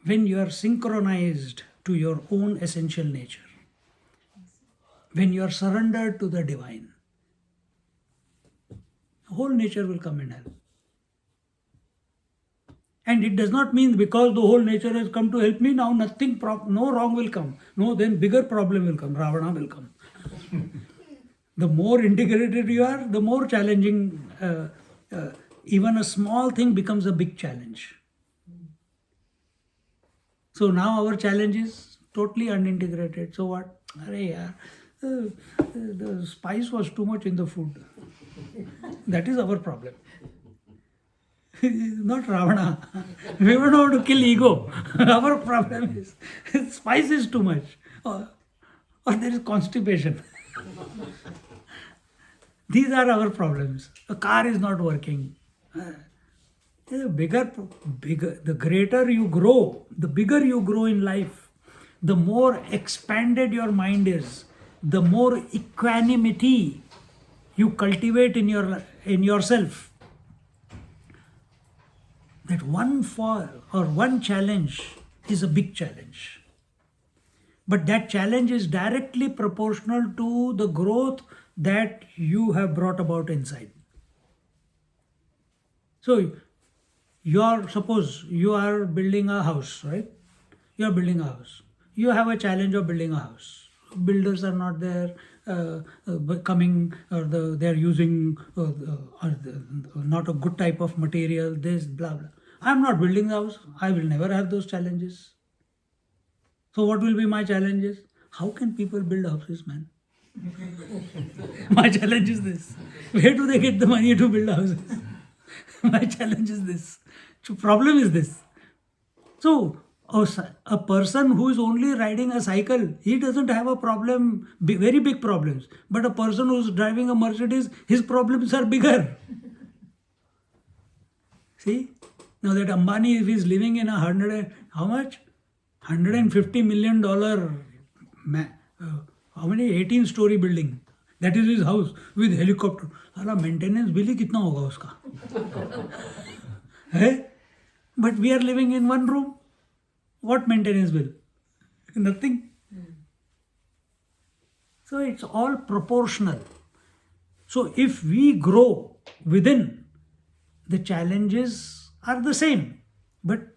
when you are synchronized to your own essential nature, when you are surrendered to the divine, whole nature will come and help. And it does not mean because the whole nature has come to help me, now no wrong will come. No, then bigger problem will come. Ravana will come. The more integrated you are, the more challenging. Even a small thing becomes a big challenge. So now our challenge is totally unintegrated. So what? Arey yaar, the spice was too much in the food. That is our problem. Not Ravana. We don't want to kill ego. Our problem is spice is too much. Or there is constipation. These are our problems. A car is not working. The the greater you grow, the bigger you grow in life, the more expanded your mind is, the more equanimity you cultivate in yourself. That one fall or one challenge is a big challenge. But that challenge is directly proportional to the growth that you have brought about inside. So, suppose you are building a house, right? You are building a house. You have a challenge of building a house. Builders are not there, coming, or they are using not a good type of material. This blah blah. I am not building the house. I will never have those challenges. So what will be my challenges? How can people build houses, man? My challenge is this. Where do they get the money to build houses? My challenge is this. So problem is this. So a person who is only riding a cycle, he doesn't have a problem, very big problems. But a person who's driving a Mercedes, his problems are bigger. See? Now that Ambani, if he's living in how much? $150 million, how many? 18-story building. That is his house with helicopter. Sala maintenance bill ही कितना होगा उसका? है? But we are living in one room. What maintenance bill? Nothing. So it's all proportional. So if we grow within, the challenges are the same, but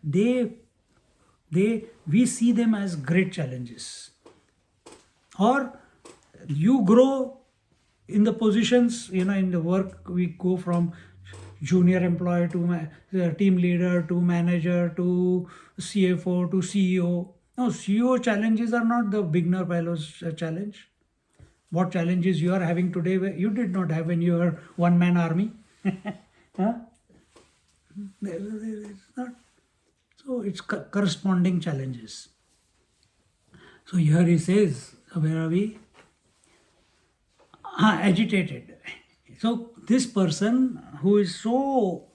we see them as great challenges. Or you grow in the positions, in the work, we go from junior employee to team leader to manager to CFO to CEO. No, CEO challenges are not the beginner fellows challenge. What challenges you are having today, you did not have when you were one-man army. Huh? It's not. So it's corresponding challenges. So here he says, where are we? Agitated. So this person who is so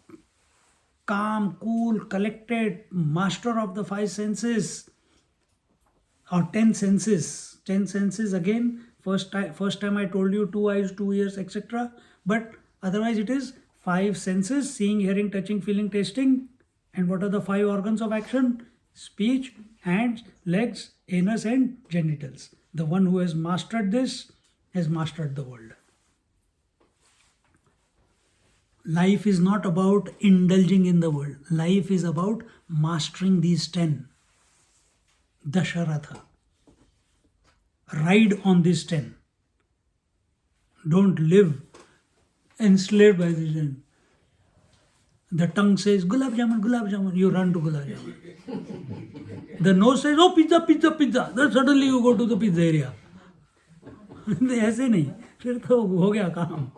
calm, cool, collected, master of the 5 senses or 10 senses. 10 senses again. First time I told you 2 eyes, 2 ears, etc. But otherwise it is 5 senses: seeing, hearing, touching, feeling, tasting. And what are the 5 organs of action? Speech, hands, legs, anus and genitals. The one who has mastered this has mastered the world. Life is not about indulging in the world. Life is about mastering these 10. Dasharatha. Ride on these 10. Don't live enslaved by these 10. The tongue says, gulab jamun, you run to gulab jamun. The nose says, oh, pizza. Then suddenly you go to the pizza area. ऐसे नहीं, फिर तो हो गया काम.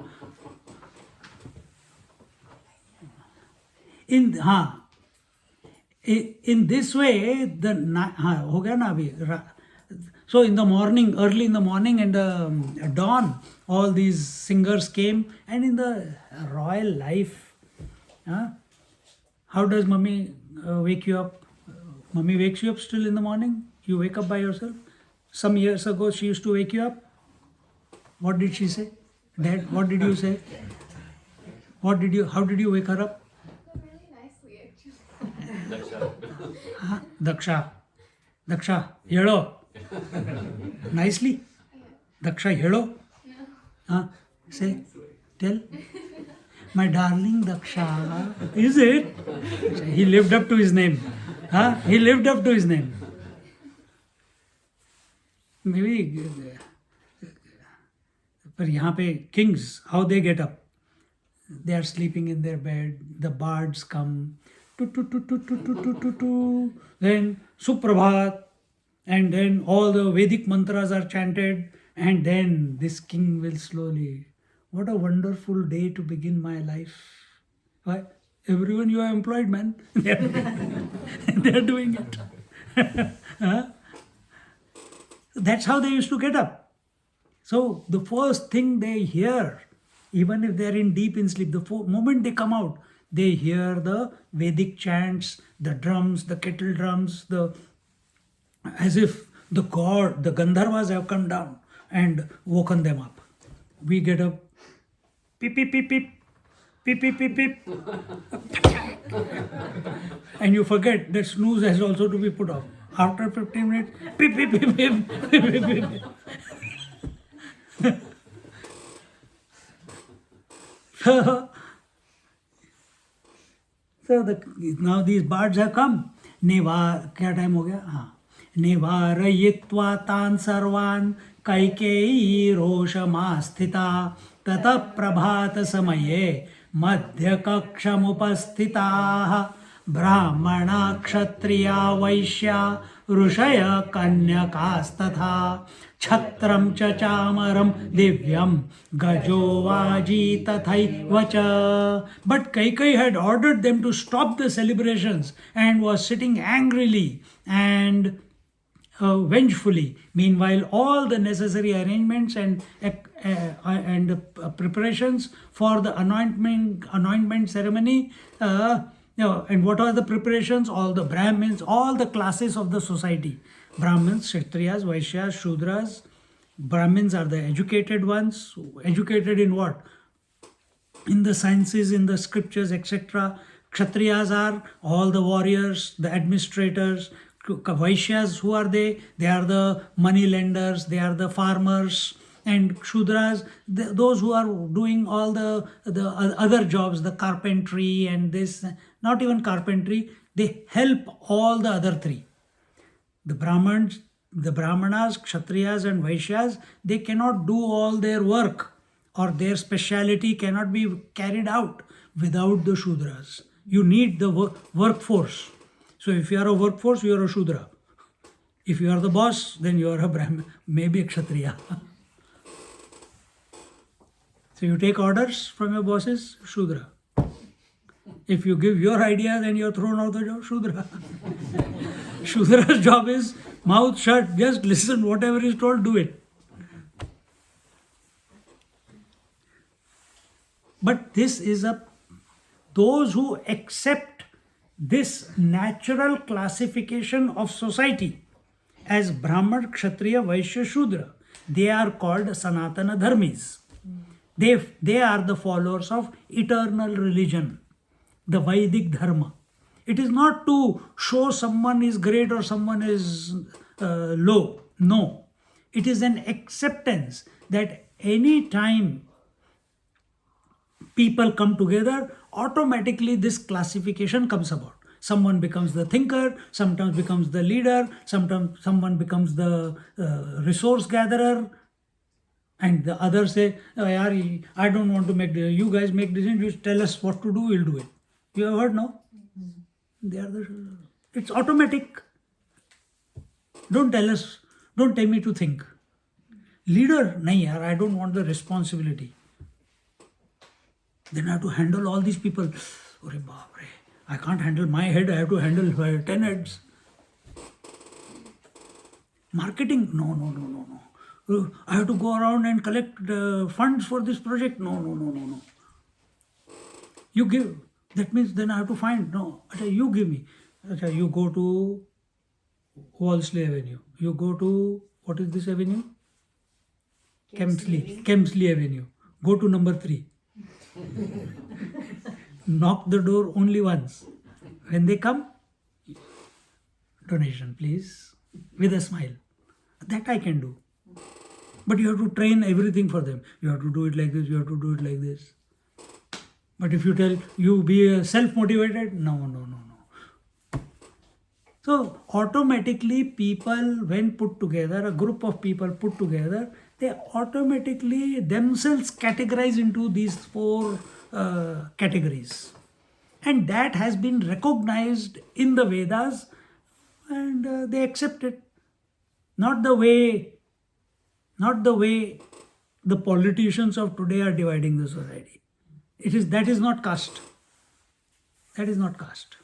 In this way, हो गया ना अभी. So in the morning, early in the morning and dawn, all these singers came, and in the royal life, how does mummy wake you up? Mummy wakes you up still in the morning? You wake up by yourself? Some years ago she used to wake you up. What did she say? Dad, what did you say? How did you wake her up? Really nicely, actually. Daksha, yellow. Nicely? Daksha, yellow? No. Say, tell. My darling Daksha. Is it? He lived up to his name. He lived up to his name. Maybe पर यहाँ पे kings, how they get up? They are sleeping in their bed. The bards come, tu tu tu tu tu tu tu tu tu. Then Suprabhat, and then all the Vedic mantras are chanted, and then this king will slowly. What a wonderful day to begin my life! Why? Everyone you are employed, man. They are doing it. Huh? That's how they used to get up. So the first thing they hear, even if they are in deep in sleep, the moment they come out, they hear the Vedic chants, the drums, the kettle drums, as if the god, the Gandharvas have come down and woken them up. We get up, peep, peep, peep, peep, peep, peep, peep, peep. And you forget that snooze has also to be put off. After 15 minutes, peep, peep, peep, peep, peep, peep, peep. Now these bards have come. क्या time हो गया? हाँ. निवारयित्वा तान् सर्वान् कैकेयी रोषमास्थिता ततः प्रभातसमये मध्यकक्षमुपस्थिताः ब्राह्मणा क्षत्रिया वैश्या ऋषय कन्यकास्तथा छत्रं च चामरं दिव्यं गजो वाजी तथैव च. But Kaikai had ordered them to stop the celebrations and was sitting angrily and vengefully. Meanwhile, all the necessary arrangements and preparations for the anointment ceremony. And what are the preparations? All the Brahmins, all the classes of the society. Brahmins, Kshatriyas, Vaishyas, Shudras. Brahmins are the educated ones. Educated in what? In the sciences, in the scriptures, etc. Kshatriyas are all the warriors, the administrators. Vaishyas, who are they? They are the money lenders, they are the farmers. And Shudras, those who are doing all the other jobs, the carpentry and this, not even carpentry, they help all the other three. The Brahmanas, Kshatriyas and Vaishyas, they cannot do all their work, or their speciality cannot be carried out without the Shudras. You need the workforce. So if you are a workforce, you are a Shudra. If you are the boss, then you are a Brahmin, maybe a Kshatriya. So you take orders from your bosses, Shudra. If you give your idea, then you are thrown out the job, Shudra. Shudra's job is mouth shut, just listen, whatever is told, do it. But this is those who accept this natural classification of society as Brahman, Kshatriya, Vaishya, Shudra, they are called Sanatana Dharmis. They are the followers of eternal religion, the Vedic Dharma. It is not to show someone is great or someone is low. No. It is an acceptance that any time people come together, automatically this classification comes about. Someone becomes the thinker, sometimes becomes the leader, sometimes someone becomes the resource gatherer, and the others say, oh, yaar, I don't want to make you guys make decisions, you tell us what to do, we'll do it. You have heard, no? It's automatic. Don't tell me to think. Leader, nahi yaar, I don't want the responsibility. Then I have to handle all these people. Ore baap re, I can't handle my head, I have to handle 10 heads. Marketing, no. I have to go around and collect funds for this project. No. You give. That means then I have to find. No, you give me. You go to Walsley Avenue. You go to, what is this avenue? Kemsley Avenue. Go to number 3. Knock the door only once. When they come, donation please, with a smile. That I can do. But you have to train everything for them. You have to do it like this, you have to do it like this. But if you tell, you be self-motivated, no. So automatically people, when put together, a group of people put together, they automatically themselves categorize into these four categories. And that has been recognized in the Vedas, and they accept it. Not the way the politicians of today are dividing the society. That is not caste. That is not caste.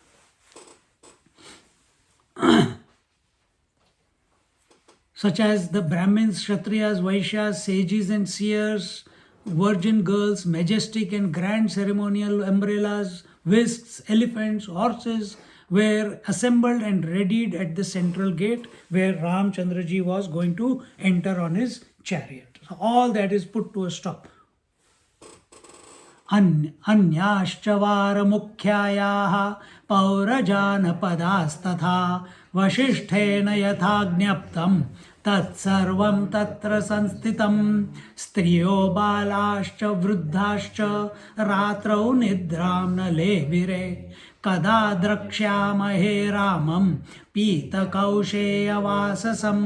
Such as the Brahmins, Kshatriyas, Vaishyas, sages and seers, virgin girls, majestic and grand ceremonial umbrellas, whisks, elephants, horses were assembled and readied at the central gate where Ramchandraji was going to enter on his chariot. So all that is put to a stop. अन्याश्च वारमुख्यायाः पौरजानपदास्तथा वसिष्ठेन यथा ज्ञप्तं तत्सर्वं तत्र संस्थितं स्त्रियो बालाश्च वृद्धाश्च रात्रौ निद्रां न लेभिरे कदा द्रक्ष्यामहे रामं पीतकौशेयवाससम्.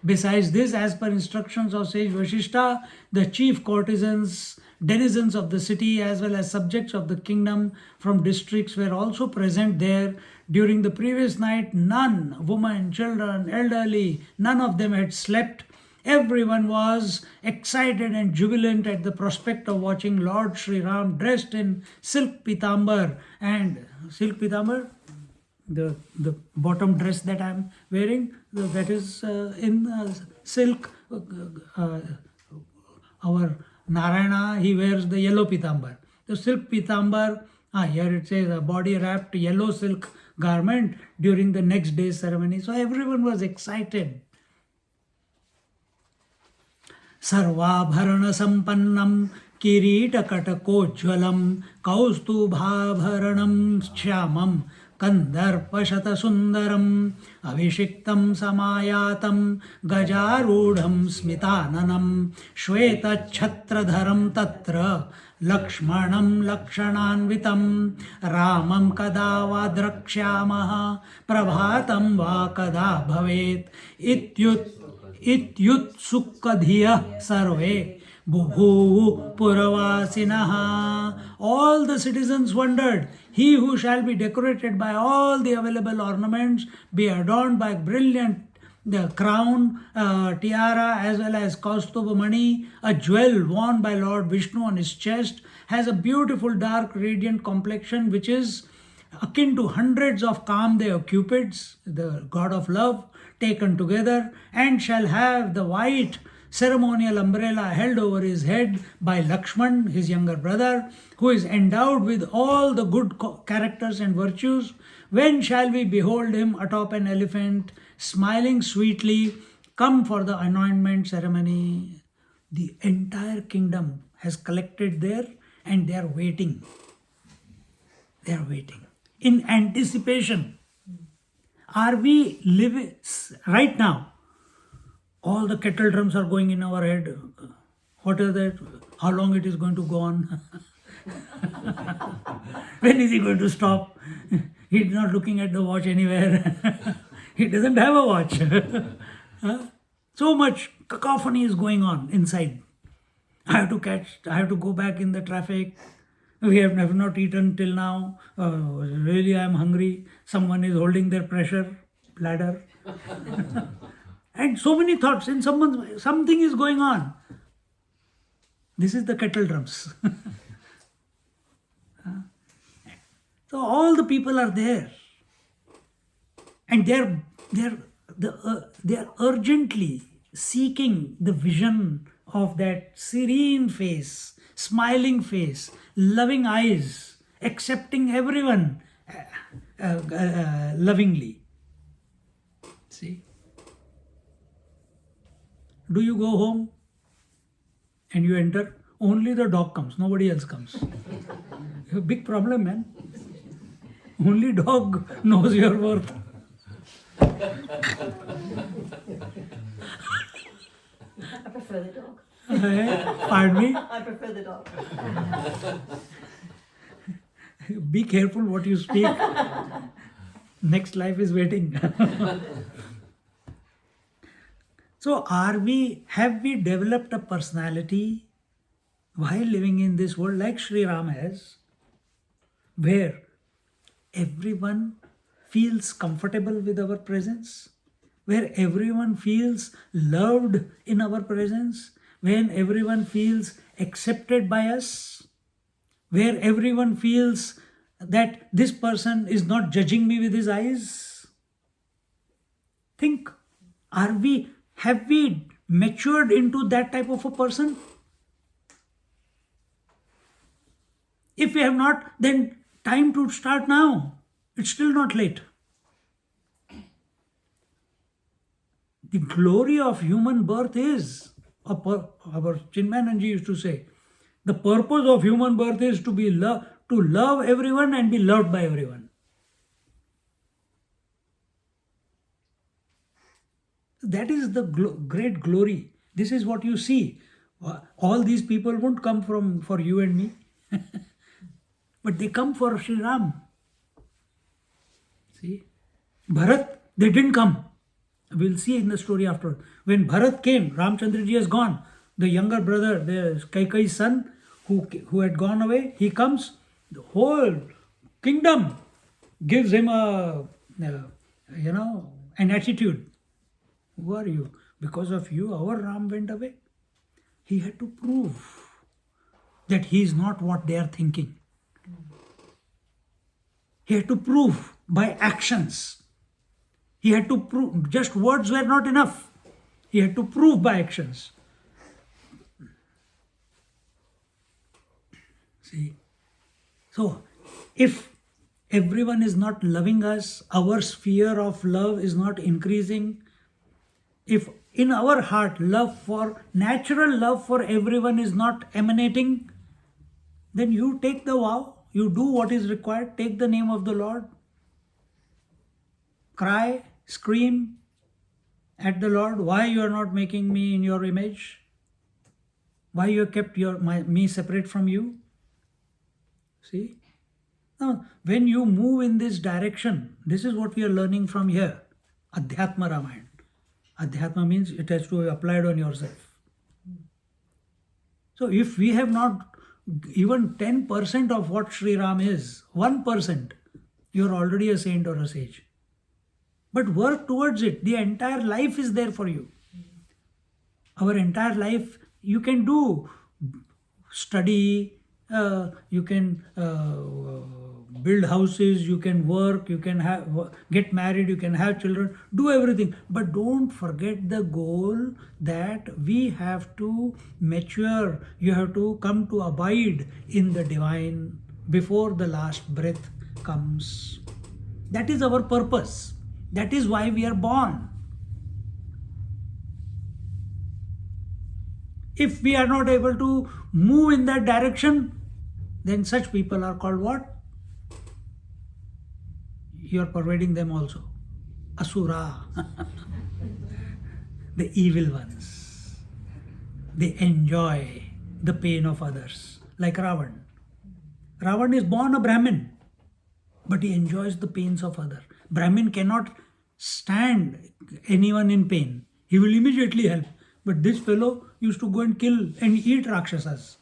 Besides this, as per instructions of sage Vasishta, the chief courtesans, denizens of the city as well as subjects of the kingdom from districts were also present there. During the previous night, none, women, children, elderly, none of them had slept. Everyone was excited and jubilant at the prospect of watching Lord Sri Ram dressed in silk pitambar. And silk pitambar, the bottom dress that I am wearing, that is in silk. Our Narayana, he wears the yellow pitambar. The silk pitambar, here it says a body wrapped yellow silk garment during the next day's ceremony. So everyone was excited. Sarvabharana sampannam kireetakatakochvalam kaustubhabharanam shyamam kandarpashata sundaram avishiktam samayatam gajarudham smitananam shvetachhatradharam tatra lakshmanam lakshananvitam ramam kada va drakshamaha prabhatam va kada bhavet ityutsukadhiya sarve bhuvu puravasinaha. All the citizens wondered, he who shall be decorated by all the available ornaments, be adorned by brilliant the crown, tiara, as well as Kaustubha mani, a jewel worn by Lord Vishnu on his chest, has a beautiful dark radiant complexion which is akin to hundreds of Kamdeva cupids, the god of love, taken together, and shall have the white ceremonial umbrella held over his head by Lakshman, his younger brother, who is endowed with all the good characters and virtues. When shall we behold him atop an elephant, smiling sweetly, come for the anointment ceremony? The entire kingdom has collected there and they are waiting. They are waiting in anticipation. Are we living right now? All the kettle drums are going in our head. What is that? How long it is going to go on? When is he going to stop? He's not looking at the watch anywhere. He doesn't have a watch. So much cacophony is going on inside. I have to go back in the traffic. We have not eaten till now. Really, I am hungry. Someone is holding their pressure bladder. And so many thoughts in something is going on. This is the kettle drums. So all the people are there, and they're urgently seeking the vision of that serene face, smiling face, loving eyes, accepting everyone lovingly. See? Do you go home and you enter? Only the dog comes, nobody else comes. A big problem, man. Only dog knows your worth. I prefer the dog. Pardon me? I prefer the dog. Be careful what you speak. Next life is waiting. So have we developed a personality while living in this world like Sri Ram has, where everyone feels comfortable with our presence, where everyone feels loved in our presence, when everyone feels accepted by us, where everyone feels that this person is not judging me with his eyes? Think, have we matured into that type of a person? If we have not, then time to start now. It's still not late. The glory of human birth is, our Chinmayananji used to say, the purpose of human birth is to love everyone and be loved by everyone. That is the great glory. This is what you see. All these people won't come for you and me, but they come for Sri Ram. See, Bharat, they didn't come. We'll see in the story after. When Bharat came, Ramchandraji has gone. The younger brother, the Kaikai's son, who had gone away, he comes. The whole kingdom gives him an attitude. Who are you? Because of you, our Ram went away. He had to prove that he is not what they are thinking. He had to prove by actions. He had to prove, just words were not enough. He had to prove by actions. See? So, if everyone is not loving us, our sphere of love is not increasing, if in our heart natural love for everyone is not emanating, then you take the vow, you do what is required, take the name of the Lord, cry, scream at the Lord, why you are not making me in your image? Why you have kept me separate from you? See? Now, when you move in this direction, this is what we are learning from here. Adhyatma Ramayana. Adhyatma means it has to be applied on yourself. So if we have not even 10% of what Sri Ram is, 1%, you are already a saint or a sage. But work towards it. The entire life is there for you. Our entire life, you can do study, you can build houses, you can work, you can get married, you can have children, do everything. But don't forget the goal that we have to mature. You have to come to abide in the divine before the last breath comes. That is our purpose. That is why we are born. If we are not able to move in that direction, then such people are called what? You are pervading them also. Asura. The evil ones. They enjoy the pain of others. Like Ravan. Ravan is born a Brahmin, but he enjoys the pains of others. Brahmin cannot stand anyone in pain. He will immediately help. But this fellow used to go and kill and eat Rakshasas.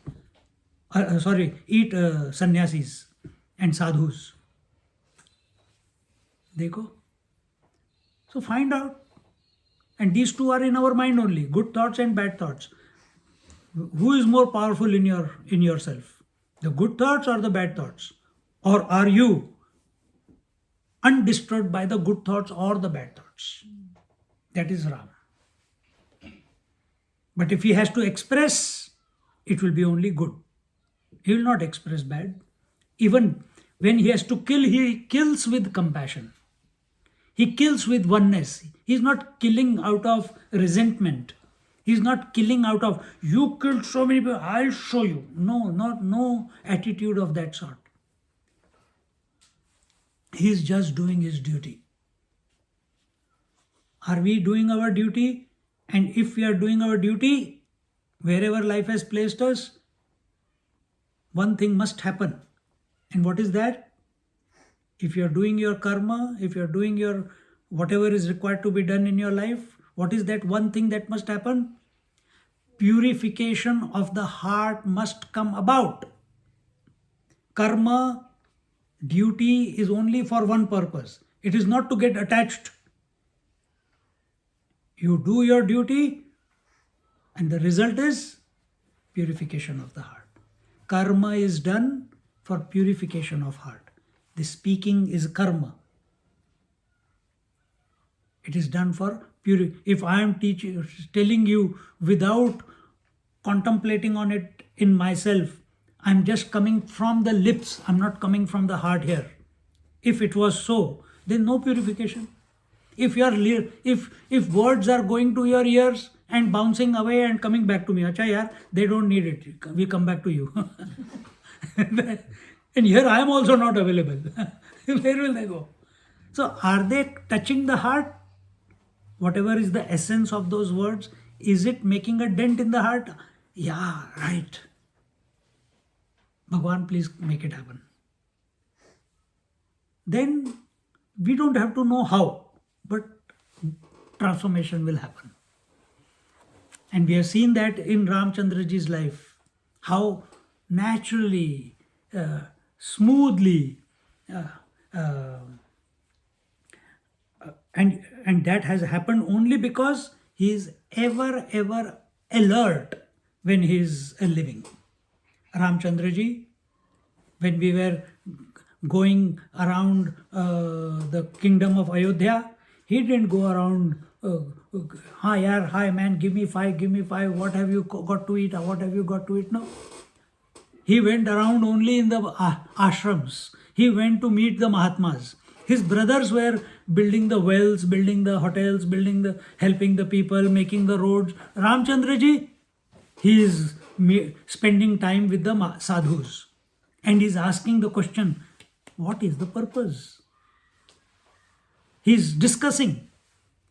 Eat sannyasis and sadhus. Dekho. So find out. And these two are in our mind only. Good thoughts and bad thoughts. Who is more powerful in yourself? The good thoughts or the bad thoughts? Or are you undisturbed by the good thoughts or the bad thoughts? That is Ram. But if he has to express, it will be only good. He will not express bad. Even when he has to kill, he kills with compassion. He kills with oneness. He is not killing out of resentment. He is not killing out of, you killed so many people, I'll show you. No attitude of that sort. He is just doing his duty. Are we doing our duty? And if we are doing our duty, wherever life has placed us, one thing must happen. And what is that? If you are doing your karma, if you are doing your whatever is required to be done in your life, What is that one thing that must happen? Purification of the heart must come about. Karma, duty is only for one purpose. It is not to get attached. You do your duty and the result is purification of the heart. Karma is done for purification of heart. The speaking is karma. It is done for purity. If I am telling you without contemplating on it in myself, I am just coming from the lips. I am not coming from the heart here. If it was so, then no purification. If words are going to your ears and bouncing away and coming back to me, acha yaar, they don't need it. We come back to you. And here I am also not available. Where will they go? So are they touching the heart? Whatever is the essence of those words, is it making a dent in the heart? Yeah, right. Bhagwan, please make it happen. Then we don't have to know how, but transformation will happen. And we have seen that in Ramchandraji's life, how naturally, smoothly, and that has happened only because he is ever alert when he is living. Ramchandraji, when we were going around the kingdom of Ayodhya, he didn't go around, hi man, give me five, what have you got to eat, what have you got to eat? No. He went around only in the ashrams. He went to meet the Mahatmas. His brothers were building the wells, building the hotels, helping the people, making the roads. Ramchandraji, he is spending time with the sadhus. And he's asking the question, what is the purpose? He's discussing.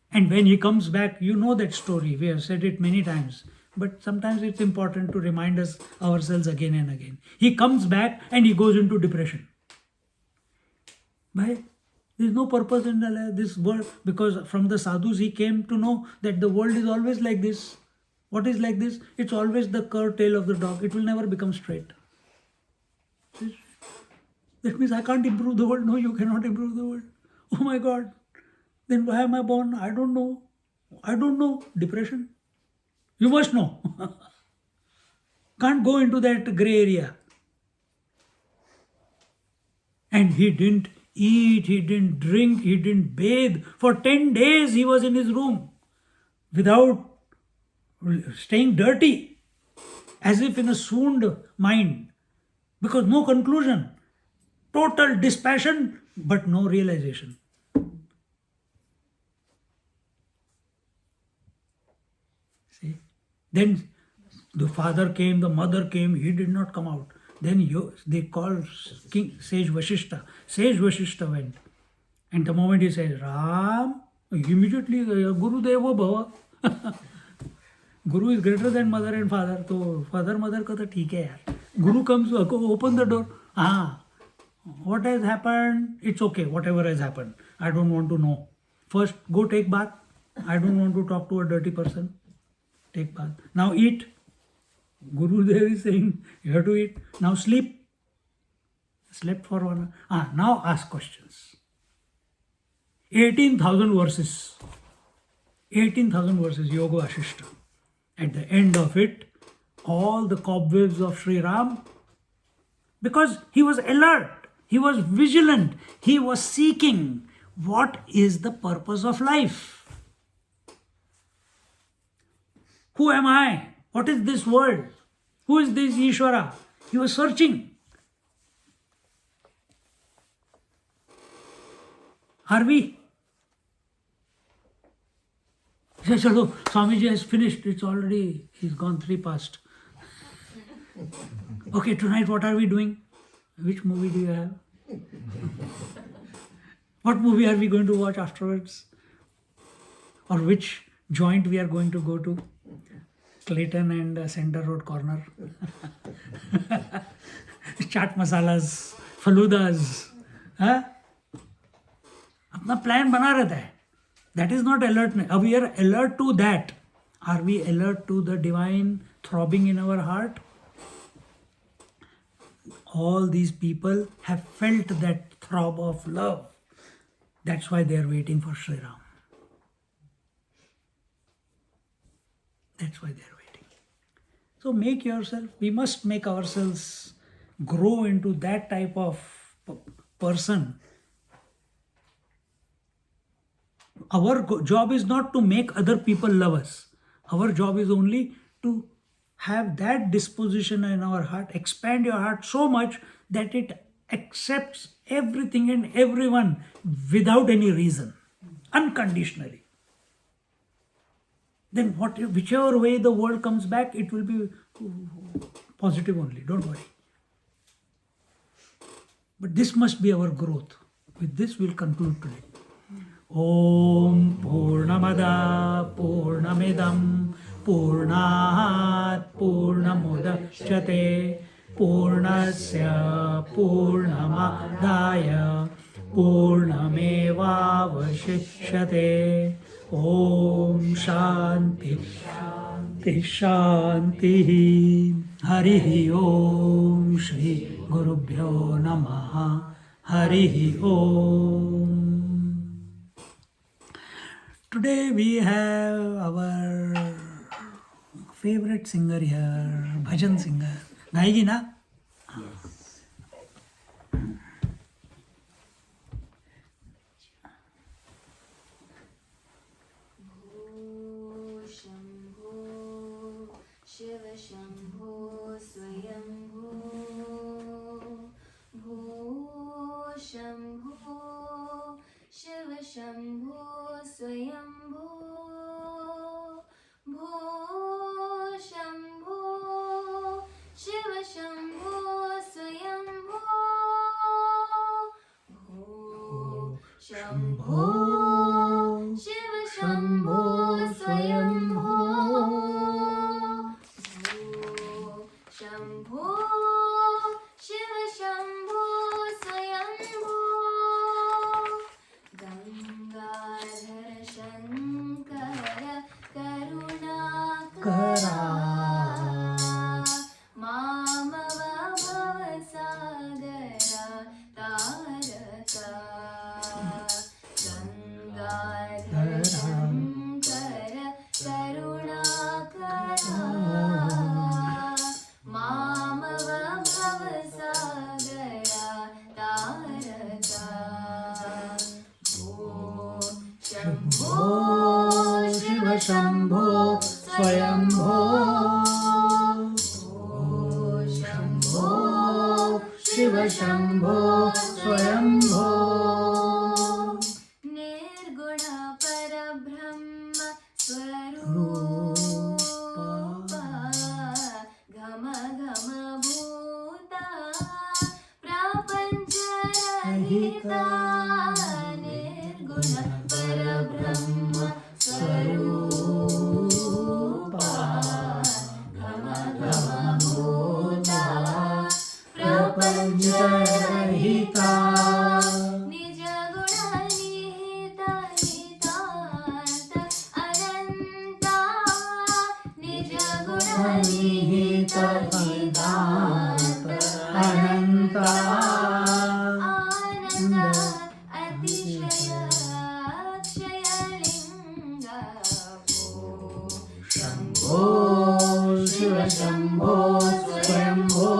And when he comes back, you know that story. We have said it many times. But sometimes it's important to remind us ourselves again and again. He comes back and he goes into depression. Why? There's no purpose in this world, because from the sadhus he came to know that the world is always like this. What is like this? It's always the curved tail of the dog. It will never become straight. That means I can't improve the world. No, you cannot improve the world. Oh my God. Then why am I born? I don't know. Depression. You must know. Can't go into that gray area. And he didn't eat, he didn't drink, he didn't bathe. For 10 days he was in his room without staying dirty, as if in a swooned mind, because no conclusion, total dispassion, but no realization. See, then the father came, the mother came, he did not come out. Then they called King Sage Vashishta. Sage Vashishta went. And the moment he said, Ram, immediately, Guru Devo Bhava. Guru is greater than mother and father. So father, mother ka to theek hai yaar. Guru comes, open the door. What has happened? It's okay, whatever has happened. I don't want to know. First, go take bath. I don't want to talk to a dirty person. Take bath. Now eat. Guru there is saying, you have to eat. Now sleep. Slept for 1 hour. Now ask questions. 18,000 verses. 18,000 verses, Yoga Ashishta. At the end of it, all the cobwebs of Sri Ram, because he was alert, he was vigilant, he was seeking what is the purpose of life. Who am I? What is this world? Who is this Ishvara? He was searching. Are we? He said, Chalo, Swamiji has finished. It's already, he's gone 3 past. Okay, tonight what are we doing? Which movie do you have? What movie are we going to watch afterwards? Or which joint we are going to go to? Clayton and Center Road corner. Chaat masalas, faludas. अपना plan बना रहता है. That is not alertness. We are alert to that. Are we alert to the divine throbbing in our heart? All these people have felt that throb of love. That's why they are waiting for Sri Ram. That's why they are waiting. So make yourself, we must make ourselves grow into that type of person. Our job is not to make other people love us. Our job is only to have that disposition in our heart, expand your heart so much that it accepts everything and everyone without any reason, unconditionally. Then whichever way the world comes back, it will be positive only, don't worry. But this must be our growth. With this we'll conclude today. Om Purnamada Purnamidam Purnat Purnamudachyate Purnasya Purnamadaya Purnamevavashishyate. Om Shanti Shanti Shanti. Harihi Om Shri Gurubhyo Namaha. Harihi Om. Today we have our favorite singer here, bhajan singer. गाएगी ना? शिव शंभो स्वयंभो भो शंभो शिव शंभो स्वयंभो भो शंभो शिव शंभो स्वयंभो भो शंभो शिव शंभो स्वयंभो शंभो शिव शंभो स्वयंभो गंगाधर शंकर करुणाकरा मामव भवसागरा तारका गंगाधर शंकर करुणाकरा मामव भवसागरा तारका शंभो शिव शंभो स्वयंभो शंभो शिव शंभो स्वयंभो निर्गुण परब्रह्म स्वरूप घम घम भूता प्रपंच रहिता निर्गुण परब्रह्म स्वरूप घम घम भूता प्रपंच रहिता निज गुण निहित नितांत अनंता निज गुण निहित नितांत अनंता आनंद अतिशय अक्षयलिंगा शंभो शिव शंभो स्वयंभो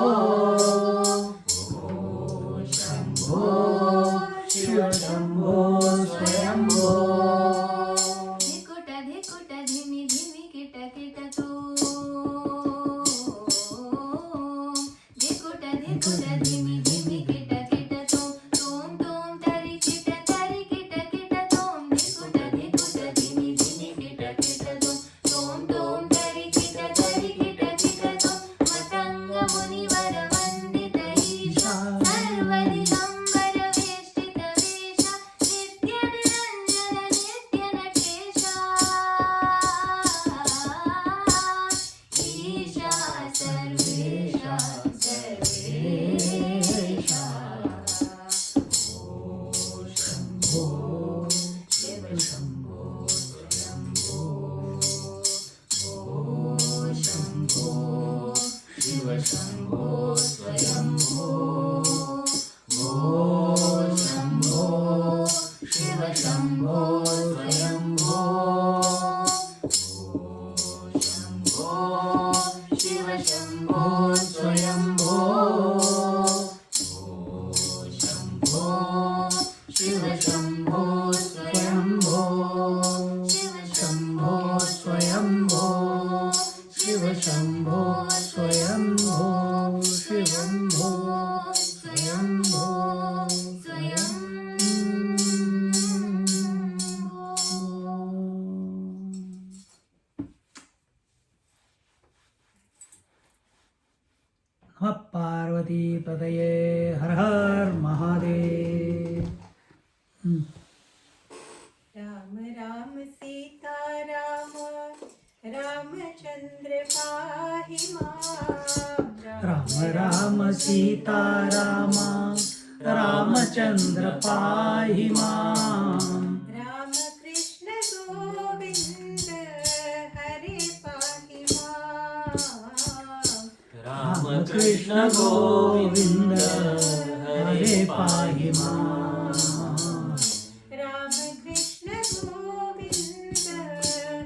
शंभो शिव शंभो स्वयंभो धिकुट धिकुट धिमि धिमि किट किट तू धिकुट धिकुट धिमि धिमि किट किट तू तूम तूम तरि किट किट तूम धिकुट धिकुट धिमि धिमि किट किट तू तूम तूम तरि किट तूम मतंग मुनिवर वंदित ईशा सर्वदिगंबर वेष्टित वेशा नित्य निरंजन नित्य नटेशा ईशा सर्वेशा सर्वेशा शंभो शिव शंभो शम्भो स्वयम्भो भो शम्भो शिव शम्भो स्वयम्भो भो शम्भो शिव शम्भो स्वयम्भो भो शम्भो शिव शम्भो स्वयम्भो शिव शम्भो स्वयम्भो शिव शम्भो स्वयम्भो शिवम्भो स्वयम्भो नमः पार्वती पतये हर हर महादेव राम राम सीता राम रामचंद्र पाहि मां राम राम सीता राम रामचंद्र पाहि मां राम कृष्ण गोविंद हरे पाहि मां राम कृष्ण गोविंद हरे पाहि मां राम कृष्ण गोविंद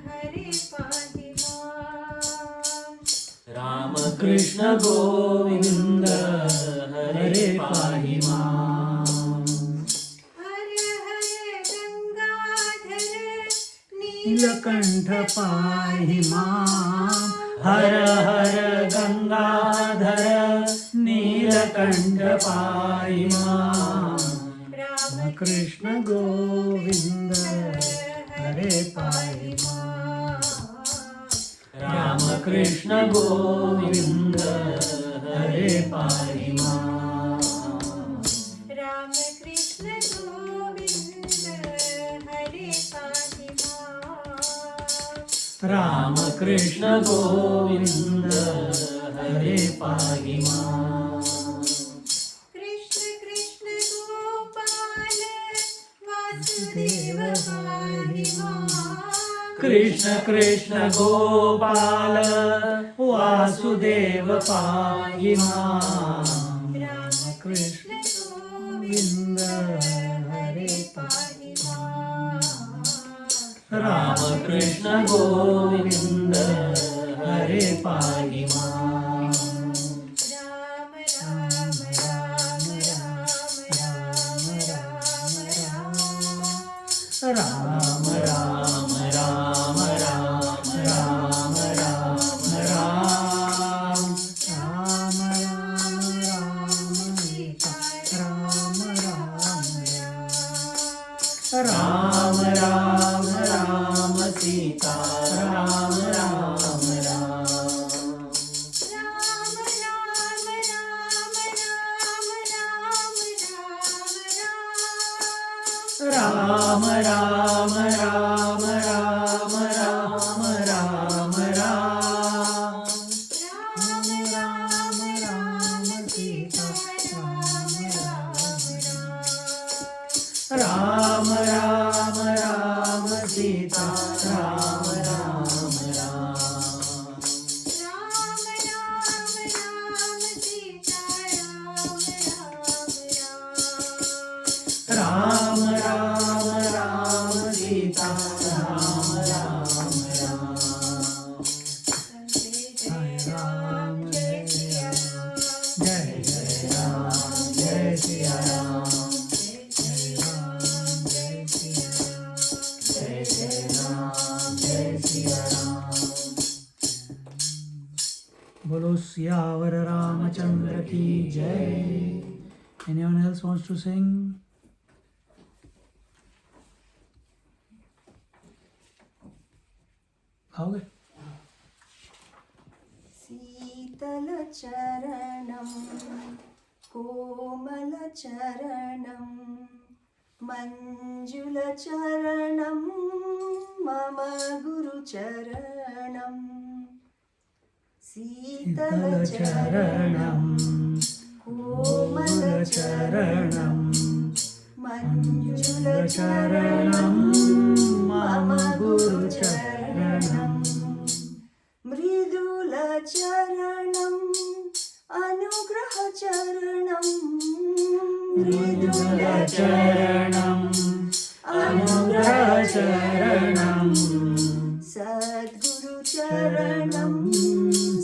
हरे पाहि मां राम कृष्ण गोविंद हरे पाहि मां हर हर गंगाधर नीलकंठ पाहि मां हर हर गंगाधर नीलकंठ पाहि मां राम कृष्ण गोविंद हरे पाहि मां राम कृष्ण गोविंद हरे पाहि मां राम कृष्ण गोविंद हरे पाहि मां राम कृष्ण गोविंद हरे पाहि मां कृष्ण कृष्ण गोपाल वासुदेव पाहि मां कृष्ण कृष्ण गोपाल वासुदेव पाहि मां राम कृष्ण गोविंद हरे पाहि मां राम कृष्ण गोविंद हरे पाहि मां राम राम राम राम राम राम राम राम राम राम राम राम राम राम राम राम राम सीता राम राम राम राम राम सीता राम राम राम राम राम राम राम राम राम राम राम राम राम राम राम राम राम राम राम सीता राम राम राम राम राम राम सीता राम राम राम राम राम राम सीता राम राम राम राम राम सीता राम राम राम जय राम जय सिया राम जय जय राम जय सिया राम जय राम जय सिया राम जय जय राम जय सिया राम बोलो सियावर रामचंद्र की जय. Anyone else wants to sing? आओगे? शीतलचरणं कोमलचरणं मञ्जुलचरणं मम गुरुचरणं शीतलचरणं कोमलचरणं मञ्जुलचरणं मम गुरुचरणं मृदुलचरणं मृदुलचरणम् अनुग्रहचरणम् सद्गुरुचरणं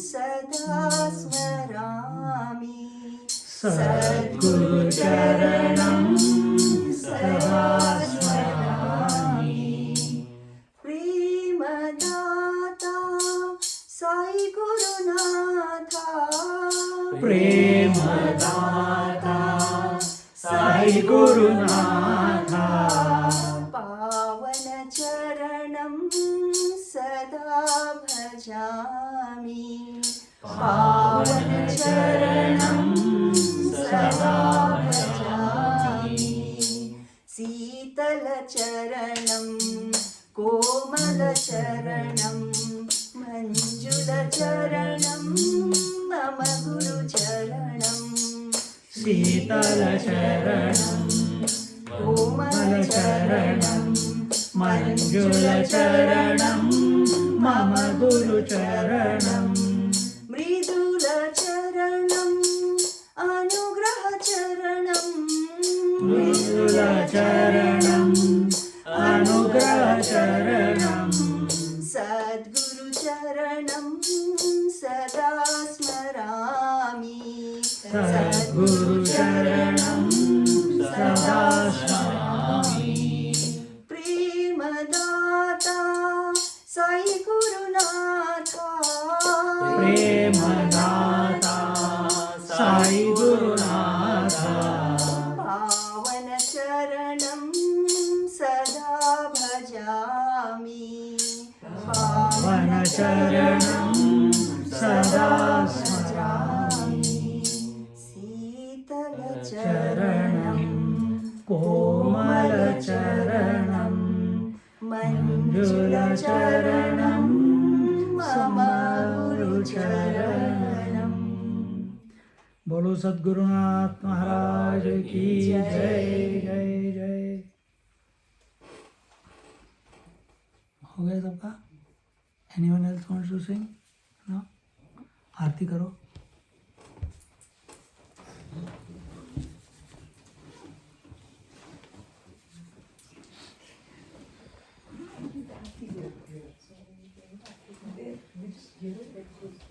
सदा स्मरामि सद्गुरुचरणं सदा स्मरामि प्रेमदाता साई गुरुनाथा प्रेमदाता साई गुरुनाथा पावन चरणं सदा भजामि पावन चरणं सदा भजामि शीतल चरणं कोमल चरणं मञ्जुल चरणं मम गुरुचरणं शीतलचरणं कोमलचरणं मञ्जुलचरणं मम गुरुचरणं मृदुलचरणं अनुग्रहचरणं मृदुलचरणं अनुग्रहचरणं सद्गुरुचरणं सदा स्मरामि सद्गुरुचरणं सदा स्मरामि प्रेमदाता साई गुरुनाथा प्रेमदाता साई गुरुनाथा पावन चरणं सदा भजामि पावन चरणं सदा स्मरामि शीतल चरणं कोमलचरणं मञ्जुलचरणं मम गुरुचरणं बोलो सद्गुरुनाथ महाराज की जय जय जय। हो गया सबका? Anyone else wants to sing? No? Aarti करो।